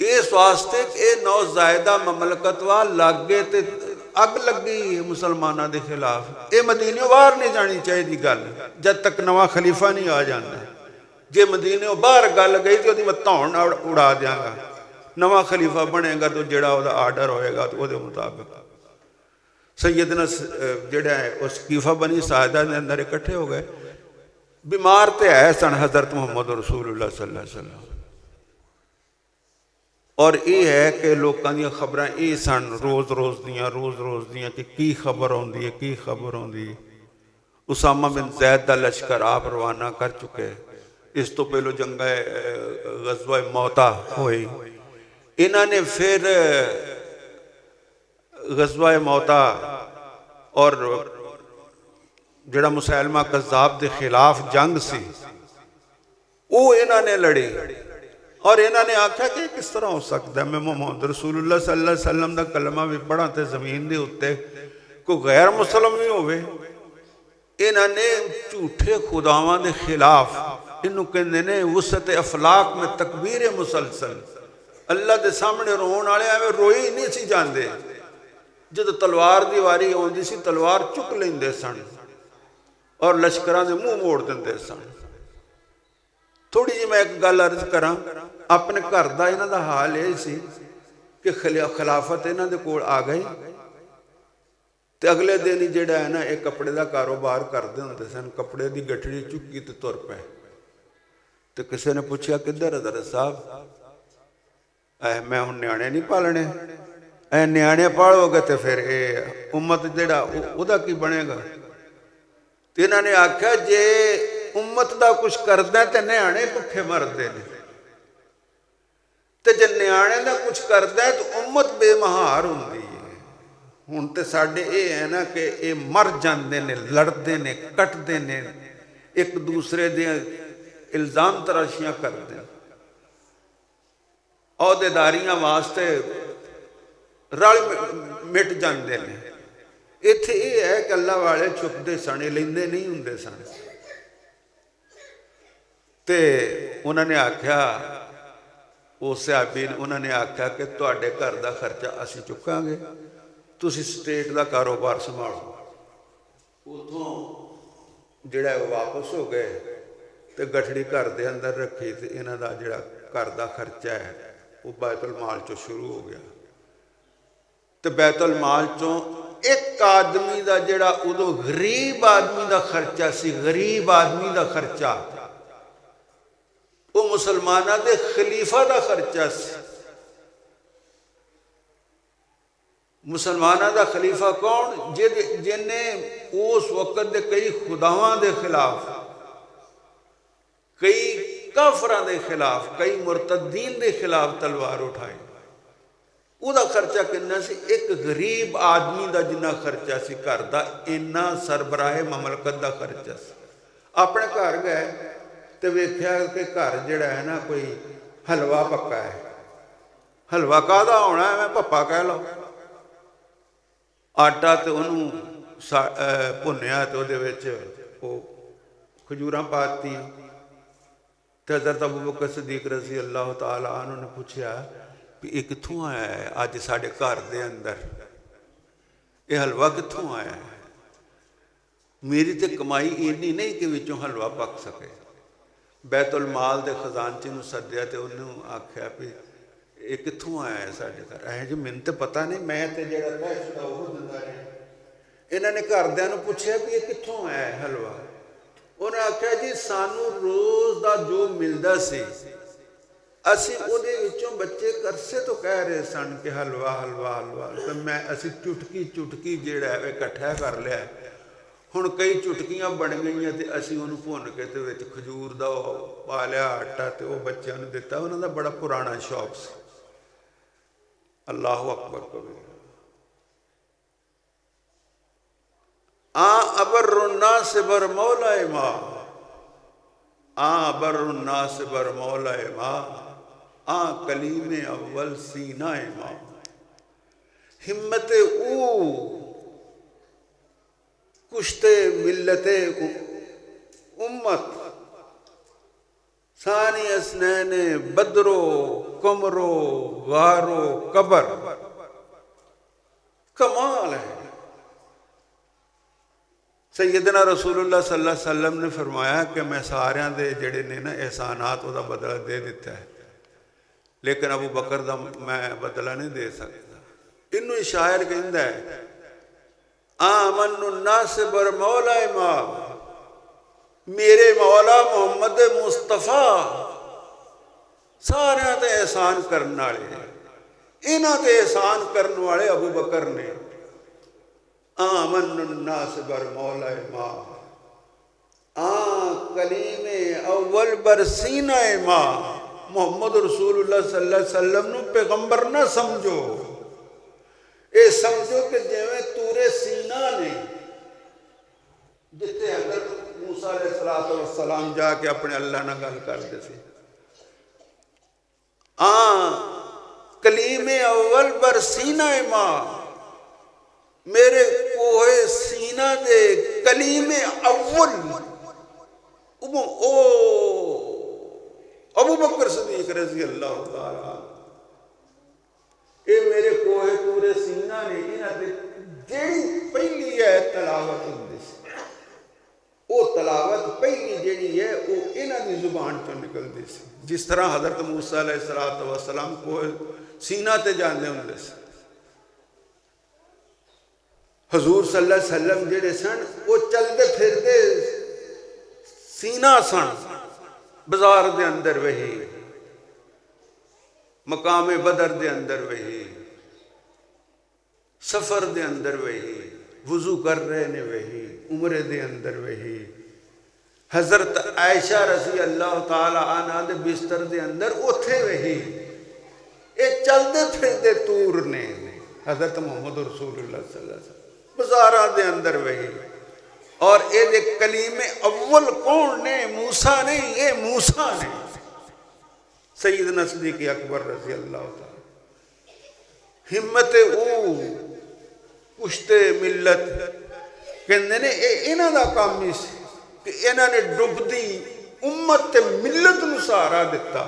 اس واسطے کہ یہ نوزائیدہ مملکت وا لاگے تے اگ لگی مسلمانوں کے خلاف. یہ مدینوں باہر نہیں جانی چاہیے گل جب تک نواں خلیفہ نہیں آ جانا. جے مدینوں باہر گل گئی تو وہ دھون اڑا دیاں گا. نواں خلیفہ بنے گا تو جڑا وہ آرڈر ہوئے گا تو وہ مطابق. سیدنا جڑا ہے وہ سقیفہ بنی ساعدہ کے اندر اکٹھے ہو گئے. بیمار تے ہے سن حضرت محمد رسول اللہ صلی اللہ علیہ وسلم. اور یہ ہے کہ لوگوں دیا خبراں یہ سن روز روز دیاں کہ کی خبر ہوندی ہے کی خبر ہوندی. اسامہ بن زید دا لشکر آپ روانہ کر چکے. اس تو پہلو جنگ غزوہ موتا ہوئی. انہوں نے پھر غزوہ موتا اور جڑا مسلمہ کذاب دے خلاف جنگ سی وہ انہوں نے لڑی. اور انہوں نے آکھا کہ کس طرح ہو سکتا ہے میں محمد رسول اللہ صلی اللہ علیہ وسلم دا کلمہ بھی پڑھا تے زمین دے اتے کوئی غیر مسلم بھی ہوئے. انہوں نے جھوٹے خداواں دے خلاف انہوں کہندے نے وسط افلاق میں تکبیر مسلسل. اللہ دے سامنے رون والے ایویں روئی نہیں سی جاندے. جد تلوار دی واری آندی سی تلوار چک لیندے سن اور لشکراں دے منہ موڑ دیندے سن. تھوڑی جی میں ایک گل عرض کراں. اپنے گھر دا انہاں دا حال یہ سی کہ خلافت انہاں دے کول آ گئی تے اگلے دن ہی جڑا ہے نا ایک کپڑے دا کاروبار کردے ہوندے سن. کپڑے دی گٹھڑی چکی تے تر پے. تے کسی نے پوچھا کدھر حضرت صاحب میں ہن نیانے نہیں پالنے. نیانے پالو گے تے پھر امت جڑا او دا کی بنے گا. تے انہاں نے آکھیا جے امت دا کچھ کردہ ہے تے نیانے بھکھے مردے نے تے جے نیانے دا کچھ کردہ ہے تو امت بے مہار ہوندی ہے. ہن تے ساڈے اے ہے نا کہ اے مر جاندے نے لڑدے نے کٹدے نے ایک دوسرے دے الزام تراشیاں کردے عہدیداریاں واسطے رل مٹ جاندے نے. ایتھے یہ ہے کہ اللہ والے چھپدے سن لیندے نہیں ہوندے سن. تے انہوں نے آکھیا وہ صحابی انہوں نے آکھیا کہ تواڈے گھر دا خرچہ اسی چکاں گے تسی سٹیٹ دا کاروبار سنبھالو. اتھوں جڑا ہے واپس ہو گئے تے گٹھڑی گھر دے اندر رکھی تے انہاں دا جڑا گھر دا خرچہ ہے وہ بیت المال چوں شروع ہو گیا. تے بیت المال چوں ایک آدمی دا جڑا ادو غریب آدمی دا خرچہ سی غریب آدمی دا خرچہ وہ مسلمانہ دے خلیفہ دا خرچہ سی. مسلمانہ دا خلیفہ کون جنہیں اس وقت دے کئی خداواں دے خلاف کئی کافراں دے خلاف کئی مرتدین دے خلاف تلوار اٹھائی. وہ دا خرچہ کنا سی ایک غریب آدمی دا جنہ خرچہ سی گھر دا اینا سربراہ مملکت دا خرچہ سی. اپنے گھر گئے تے ویکھیا کہ گھر جڑا ہے نا کوئی حلوہ پکا ہے. حلوہ کاہدا ہونا ہے میں پپا کہہ لو. آٹا تے انہوں بھنیا تے اودے وچ وہ کھجوراں پاتی. تے حضرت ابوبکر صدیق رضی اللہ تعالیٰ عنہ نے پوچھا کہ یہ کتھوں آیا ہے آج ساڑھے گھر دے اندر یہ حلوہ کتھوں آیا ہے. میری تے کمائی اینی نہیں کہ وچوں حلوہ پک سکے. بیت المال دے خزانچی نو سدیا تے انہوں آکھیا بھی یہ کتھوں آیا ہے ساڑھے گھر. جو میں تے پتہ نہیں میں تے جڑا تھا وہ دندا رہا. انہوں نے گھردیاں نو پوچھیا بھی یہ کتھوں آیا ہے حلوہ. انہوں نے آکھیا جی سانو روز دا جو ملدا سی اسی اودے وچوں بچے کرسے تو کہہ رہے سن کہ حلوہ حلوہ حلوہ تو میں اسی چٹکی جیڑا ہے اکٹھا کر لیا ہے. ہن کئی چٹکیاں بن گئی تے اسی انہوں بھن کے تے وچ کھجور دا پا لیا آٹا تے وہ بچیاں نوں دتا. انہاں دا بڑا پرانا شوق سی. اللہ اکبر کبیر. ابر الناس بر مولا ما بر الناس بر مولا ما کلیم اول سینہ ما. ہمت او کشتے ملت امت ثانی اسنین بدرو کمرو غارو قبر. کمال ہے. سیدنا رسول اللہ صلی اللہ علیہ وسلم نے فرمایا کہ میں سارے دے جڑے نے نا احسانات دا بدلہ دے دیتا ہے، لیکن ابو بکر دا میں بدلہ نہیں دے سکتا. انہوں شاعر کہندہ ہے آمن الناس بر مولا امام، میرے مولا محمد مصطفیٰ سارے تے احسان کرنے والے، انہاں تے احسان کرنے والے ابو بکر نے. آمن الناس بر مولا امام، کلیم اول بر سینہ امام. محمد رسول اللہ صلی اللہ علیہ وسلم نو پیغمبر نہ سمجھو، اے سمجھو کہ جویں تورے سینہ نے جتے حضرت موسیٰ علیہ السلام جا کے اپنے اللہ نہ گل کر دے سی. کلیم اول بر سینہ امام، میرے کوہ سینہ دے کلیم اول ابو بکر صدیق رضی اللہ تعالیٰ. اے میرے کوہ تورے سینہ نے انہاں دے جیڑی پہلی ہے تلاوت ہوندی سی، وہ تلاوت پہلی جیڑی ہے وہ انہاں دی زبان چوں نکلدی سی. جس طرح حضرت موسیٰ علیہ السلام کوہ سینہ تے جاندے ہوندے سی. حضور صلی اللہ علیہ وسلم جڑے سن وہ چلتے پھرتے سینہ سن. بازار دے اندر وہی، مقام بدر دے اندر وہی، سفر دے اندر وہی، وضو کر رہے نے وہی، عمرے دے اندر وہی. حضرت عائشہ رضی اللہ تعالی عنہ دے بستر دے اندر اتھے وہی. اے چلتے پھرتے تور نے حضرت محمد رسول اللہ صلی اللہ علیہ وسلم بزارہ دے اندر وہی. اور اے دے کلیم اول کون نے؟ موسیٰ نہیں، اے موسیٰ نے. سیدنا صدیق اکبر رضی اللہ تعالی ہمت پشتے ملت کہندے نے اے انہاں دا کام ہی سی کہ انہاں نے ڈبدی امت تے ملت نو سہارا دیتا.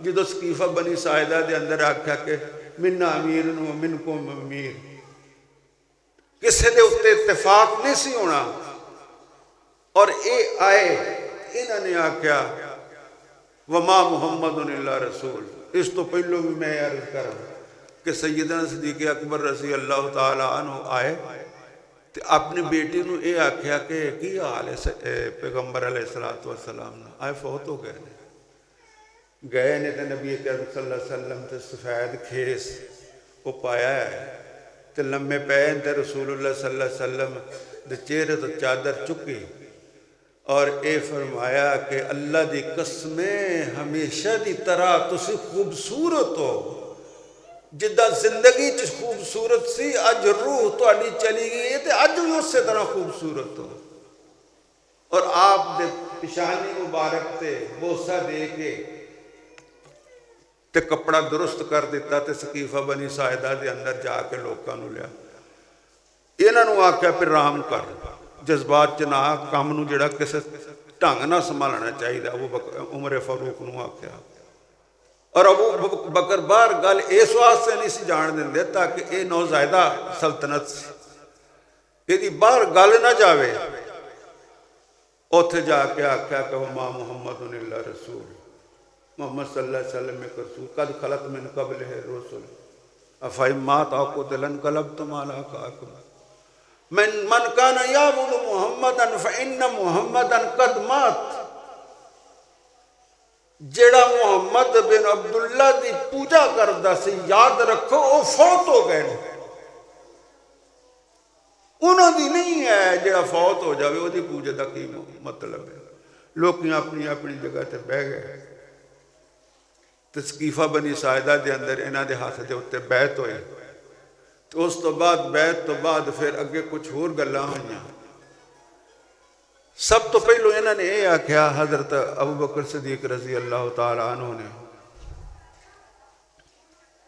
جدو سقیفہ بنی ساعدہ دے اندر آکھا کہ منا امیر و منکم امیر، کسے دے اتے اتفاق نہیں سی ہونا. اور اے آئے انہوں نے آکھیا وما محمد الا رسول. اس تو پہلو بھی میں عرض کروں کہ سیدنا صدیق اکبر رضی اللہ تعالی عنہ آئے تو اپنی بیٹی نو اے آکھیا کہ کی حال ہے پیغمبر علیہ السلام نے؟ آئے فوت ہو گئے نے تو نبی کریم صلی اللہ علیہ وسلم تے سفید کھیس وہ پایا ہے تے لمے پین تے رسول اللہ صلی اللہ علیہ وسلم دے چہرے تو چادر چکی اور اے فرمایا کہ اللہ دی قسمیں ہمیشہ دی طرح تسی خوبصورت ہو. جدہ زندگی چ خوبصورت سی اج روح تو اڈی چلی گئی ہے تے اج بھی اس سے طرح خوبصورت ہو. اور آپ دے پیشانی مبارک تے بوسہ دے کے تے کپڑا درست کر دیتا تے سقیفہ بنی ساعدہ دے اندر جا کے لوکاں نو لیا. انہاں نو آکھیا پھر رام کر، جذبات چ نہ کام نو جڑا کسے ڈھنگ نہ سنبھالنا چاہیے. ابو بکر عمر فاروق نو آکھیا اور ابو بکر باہر گل اس واسطے نہیں سی جان دیندے تاکہ اے نوزائیدہ سلطنت سی یہ باہر گل نہ جاوے. اوتھے جا کے آکھیا کہ وما محمد الا رسول، محمد صلی اللہ علیہ وسلم ایک رسول، قد خلت من قبلہ الرسل افئن مات او قتل انقلبتم علی اعقابکم من کان یعبد محمدا فإن محمدا قد مات. جڑا محمد بن عبداللہ دی پوجا کردا سی یاد رکھو وہ فوت ہو گئے. انہوں دی نہیں ہے جڑا فوت ہو جاوے وہ دی پوجا دا کی مطلب ہے. لوگ اپنی اپنی جگہ تے بہ گئے. سقیفہ بنی ساعدہ دے اندر انہاں دے ہاتھ دے اتے بیعت ہوئی. تو اس تو بعد بیعت تو بعد پھر اگے کچھ اور گلاں ہوئیاں. سب تو پہلو انہوں نے یہ آکھیا حضرت ابو بکر صدیق رضی اللہ تعالیٰ عنہ نے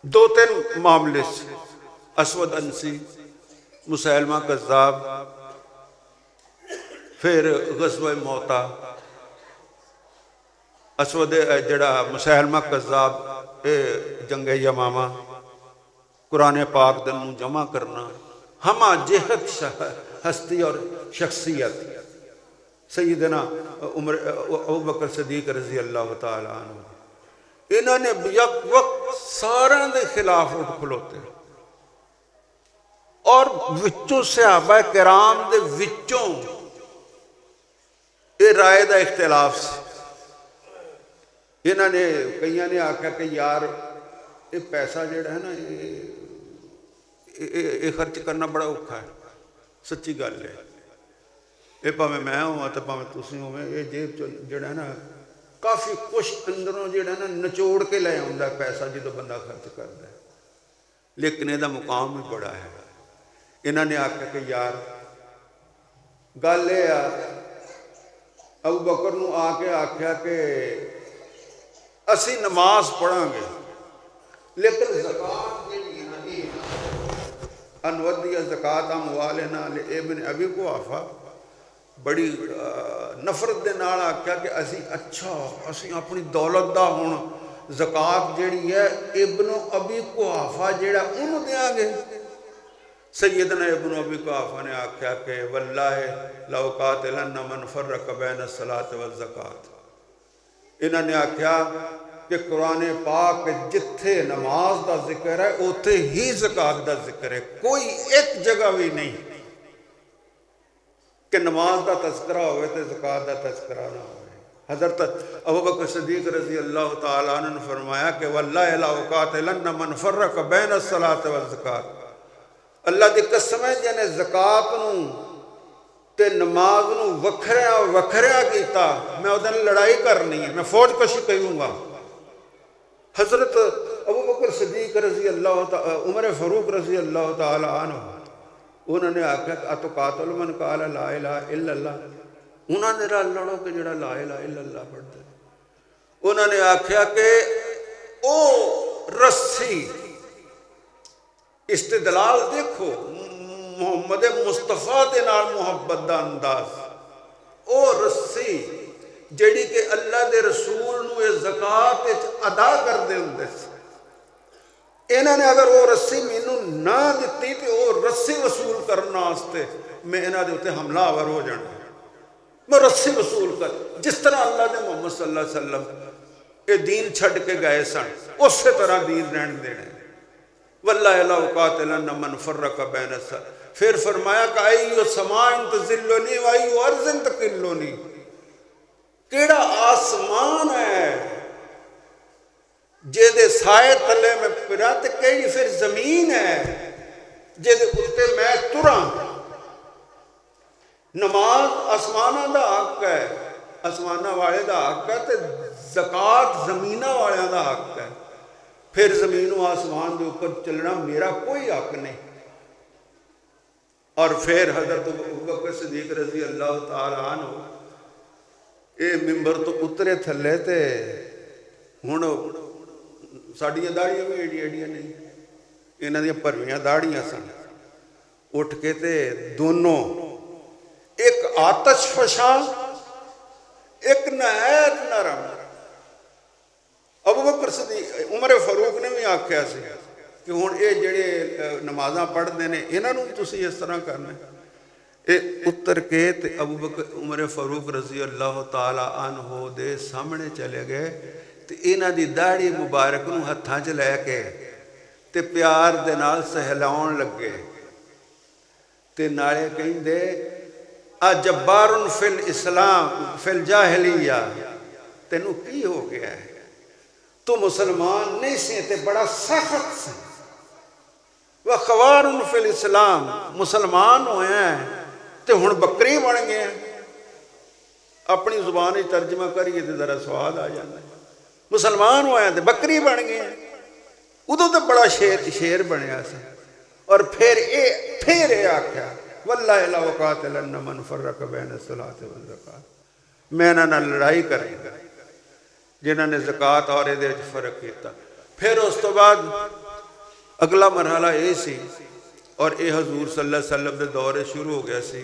دو تین معاملے سے، اسود انسی، مسیلمہ کذاب، پھر غزوہ موتا، اسود جڑا مسیلمہ کذاب جنگ یمامہ قرآن پاک دن جمع کرنا ہمہ جہت ہستی اور شخصیت سیدنا عمر ابوبکر صدیق رضی اللہ تعالیٰ عنہ انہوں نے یک وقت سارے دے خلاف اٹھ کھلوتے اور وچوں صحابہ کرام دے وچوں یہ رائے دا اختلاف سے انہوں نے کئیاں نے آکھا کہ یار یہ پیسہ جڑا ہے نا یہ خرچ کرنا بڑا اوکھا ہے سچی گل ہے یہ پاویں میں ہوں تو پاویں تسی ہوویں یہ جیب جڑا ہے نا کافی کچھ اندروں جڑا ہے نا نچوڑ کے لے آਉਂدا ہے پیسہ جدوں بندہ خرچ کرتا ہے لیکن یہ مقام بھی بڑا ہے انہوں نے آکھا کہ یار گل یہ ابو بکر نو آ کے آکھیا کہ اسی نماز پڑھاں گے لیکن زکوٰۃ جڑی ہے نا ان ودی زکوٰۃ اموالنا لابن ابی قحافہ بڑی نفرت دے نال آکھیا کہ اسی اپنی دولت دا ہن زکوٰۃ جڑی ہے ابن ابی قحافہ جڑا انہوں دیاں گے سیدنا ابن ابی قحافہ نے آکھیا کہ واللہ لو قاتلن من فرق بین الصلاۃ والزکوٰۃ انہوں نے آکھیا کہ قرآن پاک جتھے نماز دا ذکر ہے اوتھے ہی زکوٰۃ دا ذکر ہے کوئی ایک جگہ بھی نہیں کہ نماز دا تذکرہ ہوئے تو زکوٰۃ دا تذکرہ نہ ہوئے حضرت ابوبکر صدیق رضی اللہ تعالیٰ عنہ نے فرمایا کہ واللہ لا اقاتلن من فرق بین الصلاۃ والزکوٰۃ اللہ دی قسم ہے جنہیں زکوٰۃ نو تے نماز نو وکھریا کیتا میں ادھر لڑائی کرنی ہے میں فوج کشی کہوں گا حضرت ابوبکر صدیق رضی اللہ تعالیٰ عمر فاروق رضی اللہ تعالیٰ عنہ انہوں نے آکھا کہ اتقاتل من قال لا الہ الا اللہ انہوں نے لڑو کہ جڑا لا الہ الا اللہ پڑھتے انہوں نے آکھا کہ او رسی استدلال دیکھو محمد مصطفیٰ دے نال محبت دا انداز او رسی جڑی کہ اللہ دے رسول نو زکوٰۃ ادا کر دے ہوندے سی انہوں نے اگر وہ رسی مینوں نہ دتی تو وہ رسی وصول کرنا واسطے میں انہاں دے اوتے حملہ آور ہو جانا میں رسی وصول کر جس طرح اللہ دے محمد صلی اللہ علیہ وسلم یہ دین چھڈ کے گئے سن اسی طرح دین رہن دینا واللہ لا اقاتلن من فرق بین الصلاۃ پھر فرمایا کہ ایو سماء تذلنی و ایو ارض تقلنی کیڑا آسمان ہے جے دے سائے تلے میں پھرا تے کیڑی پھر زمین ہے جے دے اتے میں تراں نماز آسماناں دا حق ہے آسماناں والے دا حق ہے تے زکوٰۃ زمیناں والے دا حق ہے پھر زمین و آسمان دے اوپر چلنا میرا کوئی حق نہیں اور پھر حضرت ابوبکر صدیق رضی اللہ تعالیٰ عنہ یہ ممبر تو اترے تھلے تے ہن ساڈیاں داڑیاں بھی ایڈیاں ایڈیاں نہیں انہاں دیاں پرویاں داڑیاں سن اٹھ کے تے دونوں ایک آتش فشاں ایک نہایت نرم ابوبکر صدیق عمر فاروق نے بھی آکھیا سی کہ ہن یہ جڑے نمازاں پڑھتے ہیں انہاں نوں تسی اس طرح کرنا یہ اتر کے تے ابوبکر عمر فاروق رضی اللہ تعالیٰ عنہ دے سامنے چلے گئے تے انہاں دی داڑھی مبارک نوں ہتھاں چ لے کے تے پیار دے نال سہلاؤن لگے تے نالے کہندے اجبار فی الاسلام فی الجاہلیہ تینوں کی ہو گیا ہے تو مسلمان نہیں سے تے بڑا سخت سے وخوار فی الاسلام مسلمان ہوئے ہیں تے ہن بکری بن گئے ہیں اپنی زبان ترجمہ کریے تے ذرا سواد آ جانا ہے مسلمان ہوئے ہیں تے بکری بن گئے ہیں ادو تو بڑا شیر بنیا سا اور پھر اے آکھیا واللہ لا اقاتلن من فرق بین الصلاۃ والزکوٰۃ میں انہاں نال لڑائی کریں گا جنہوں نے زکوٰۃ اور یہ فرق کیتا پھر اس تو بعد اگلا مرحلہ یہ سی اور یہ حضور صلی اللہ علیہ وسلم دے دورے شروع ہو گیا سی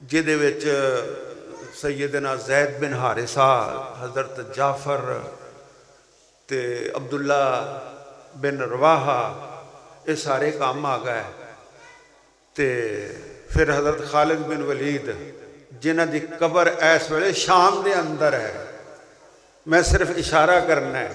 ਜਿਹਦੇ ਵਿੱਚ ਸੈਯਦਨਾ ਜ਼ੈਦ ਬਿਨ ਹਾਰਿਸਾ, ਹਜ਼ਰਤ ਜਾਫਰ ਤੇ ਅਬਦੁੱਲਾ ਬਿਨ ਰਵਾਹਾ, ਇਹ ਸਾਰੇ ਕੰਮ ਆ ਗਏ। ਤੇ ਫਿਰ ਹਜ਼ਰਤ ਖਾਲਿਦ ਬਿਨ ਵਲੀਦ, ਜਿਨ੍ਹਾਂ ਦੀ ਕਬਰ ਇਸ ਵੇਲੇ ਸ਼ਾਮ ਦੇ ਅੰਦਰ ਹੈ, ਮੈਂ ਸਿਰਫ ਇਸ਼ਾਰਾ ਕਰਨਾ ਹੈ।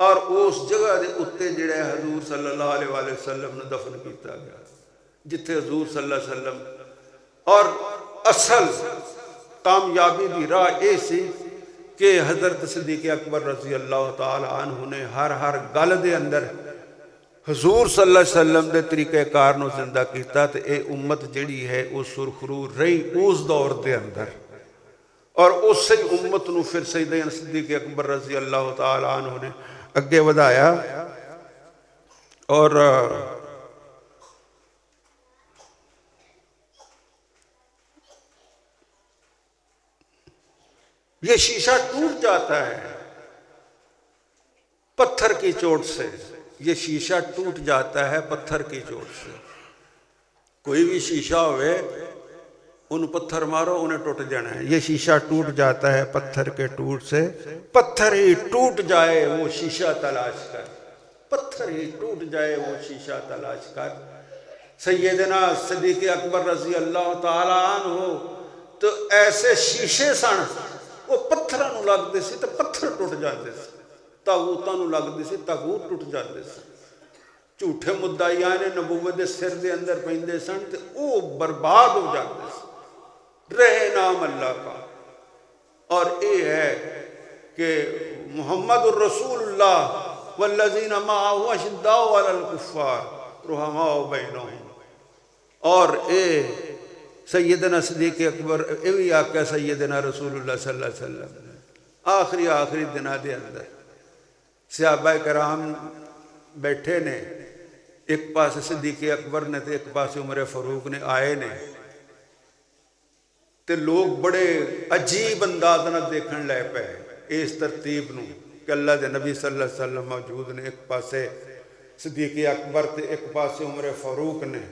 اور اس جگہ دے اتنے جڑا ہے حضور صلی اللہ علیہ وآلہ وسلم نے دفن کیتا گیا، جتھے حضور صلی اللہ علیہ وسلم اور اصل کامیابی دی راہ یہ سی کہ حضرت صدیق اکبر رضی اللہ تعالی عنہ نے ہر گل دے اندر حضور صلی اللہ علیہ وسلم دے طریقہ کار نو زندہ کیتا، تے اے امت جڑی ہے وہ سرخرو رہی اس دور دے اندر، اور اس سے امت نو پھر سیدنا صدیق اکبر رضی اللہ تعالی عنہ نے اگے ودایا۔ اور یہ شیشہ ٹوٹ جاتا ہے پتھر کی چوٹ سے، یہ شیشہ ٹوٹ جاتا ہے پتھر کی چوٹ سے۔ کوئی بھی شیشہ ہوئے ان پتھر مارو انہیں ٹوٹ جانا ہے، یہ شیشہ ٹوٹ جاتا ہے پتھر کے ٹوٹ سے، پتھر ہی ٹوٹ جائے وہ شیشہ تلاش کر، پتھر ہی ٹوٹ جائے وہ شیشہ تلاش کر۔ سیدنا صدیق اکبر رضی اللہ تعالی عنہ تو ایسے شیشے سن، وہ پتھراں نو لگدے سی تو پتھر ٹوٹ جاندے سی، تاغوتاں نو لگدے سی تاغوت ٹوٹ جاندے سی، جھوٹے مدعیاں نے نبوت دے سر دے اندر پیندے سن تے او برباد ہو جاندے سی، رہے نام اللہ کا۔ اور یہ ہے کہ محمد الرسول اللہ والذین معہ اشداء علی الکفار رحماء بینہم، اور اے سیدنا صدیق اکبر اے بھی آقا سیدنا رسول اللہ صلی اللہ علیہ وسلم آخری دنہ دے اندر صحابہ کرام بیٹھے نے، ایک پاس صدیق اکبر نے تے ایک پاس عمر فاروق نے آئے نے، تے لوگ بڑے عجیب انداز نہ دیکھن لے پے اس ترتیب نو کہ اللہ دے نبی صلی اللہ علیہ وسلم موجود نے، ایک پاسے صدیق اکبر تے ایک پاسے عمر فاروق نے،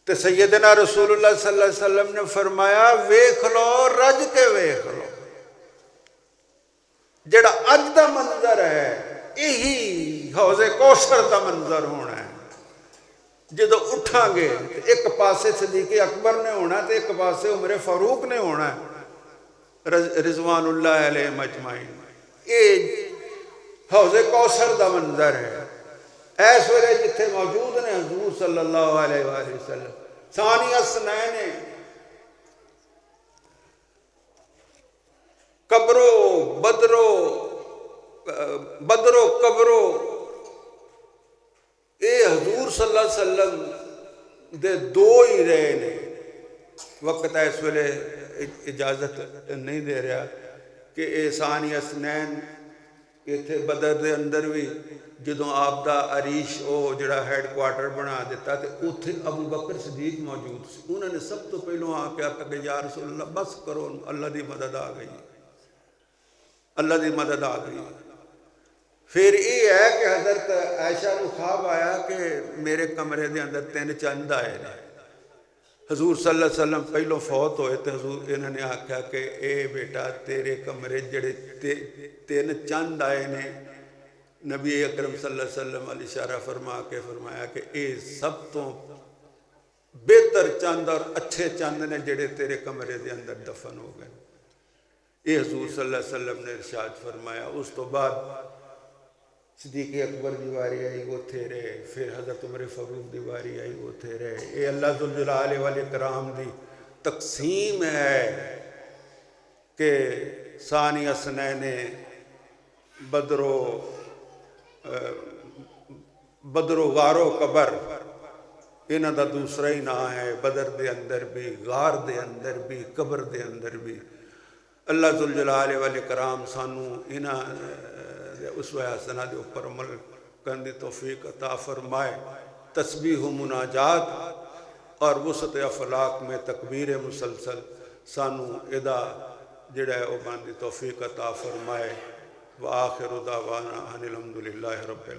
تے سیدنا رسول اللہ صلی اللہ علیہ وسلم نے فرمایا ویکھ لو رج کے ویکھ لو، جڑا اج دا منظر ہے یہی حوض کوثر دا منظر ہونا ہے، جدو اٹھاں گے ایک پاسے صدیق اکبر نے ہونا تے ایک پاسے عمر فاروق نے ہونا ہے رضوان اللہ علیہ مجمعین، یہ حوض کوثر دا منظر ہے۔ ایس ویلے جتھے موجود نے حضور صلی اللہ علیہ وآلہ وسلم ثانی اثنین، بدرو قبرو، اے حضور صلی اللہ علیہ وسلم دے دو ہی رہے نے۔ وقت ہے اس ویلے اجازت نہیں دے رہا کہ اے ثانی اثنین اتھے بدر دے اندر بھی جدوں آپ دا عریش او جڑا ہیڈ کوارٹر بنا دیتا تے اتھے ابو بکر صدیق موجود سی، انہوں نے سب تو پہلوں آ کے آکا کہ یا رسول اللہ بس کرو، اللہ دی مدد آ گئی، اللہ دی مدد آ گئی۔ پھر یہ ہے کہ حضرت عائشہ نو خواب آیا کہ میرے کمرے دے اندر 3 چند آئے نے، حضور صلی اللہ علیہ وسلم پہلوں فوت ہوئے تے حضور انہوں نے آکھا کہ اے بیٹا تیرے کمرے جڑے 3 چند آئے نے، نبی اکرم صلی اللہ علیہ وسلم علیہ اشارہ فرما کے فرمایا کہ اے سب تو بہتر چند اور اچھے چند نے جڑے تیرے کمرے دے اندر دفن ہو گئے۔ یہ حضور صلی اللہ علیہ وسلم نے ارشاد فرمایا۔ اس تو بعد صدیق اکبر دی واری آئی وہ تھے رہے، پھر حضرت عمر فاروق دی واری آئی وہ تھے رہے۔ یہ اللہ ذوالجلال والاکرام دی تقسیم ہے کہ ثانی اثنین بدرو غارو قبر، انہاں دا دوسرا ہی نام ہے، بدر دے اندر بھی، غار دے اندر بھی، قبر دے اندر بھی۔ اللہ ذوالجلال والاکرام سانو انہاں اسوہ حسنہ دے اوپر عمل کرنے دی توفیق عطا فرمائے۔ تسبیح و مناجات اور وسط افلاق میں تکبیر مسلسل سانو ادا جڑا ہے او بان دی توفیق عطا فرمائے۔ وآخر دعوانا ان الحمدللہ رب العالمین۔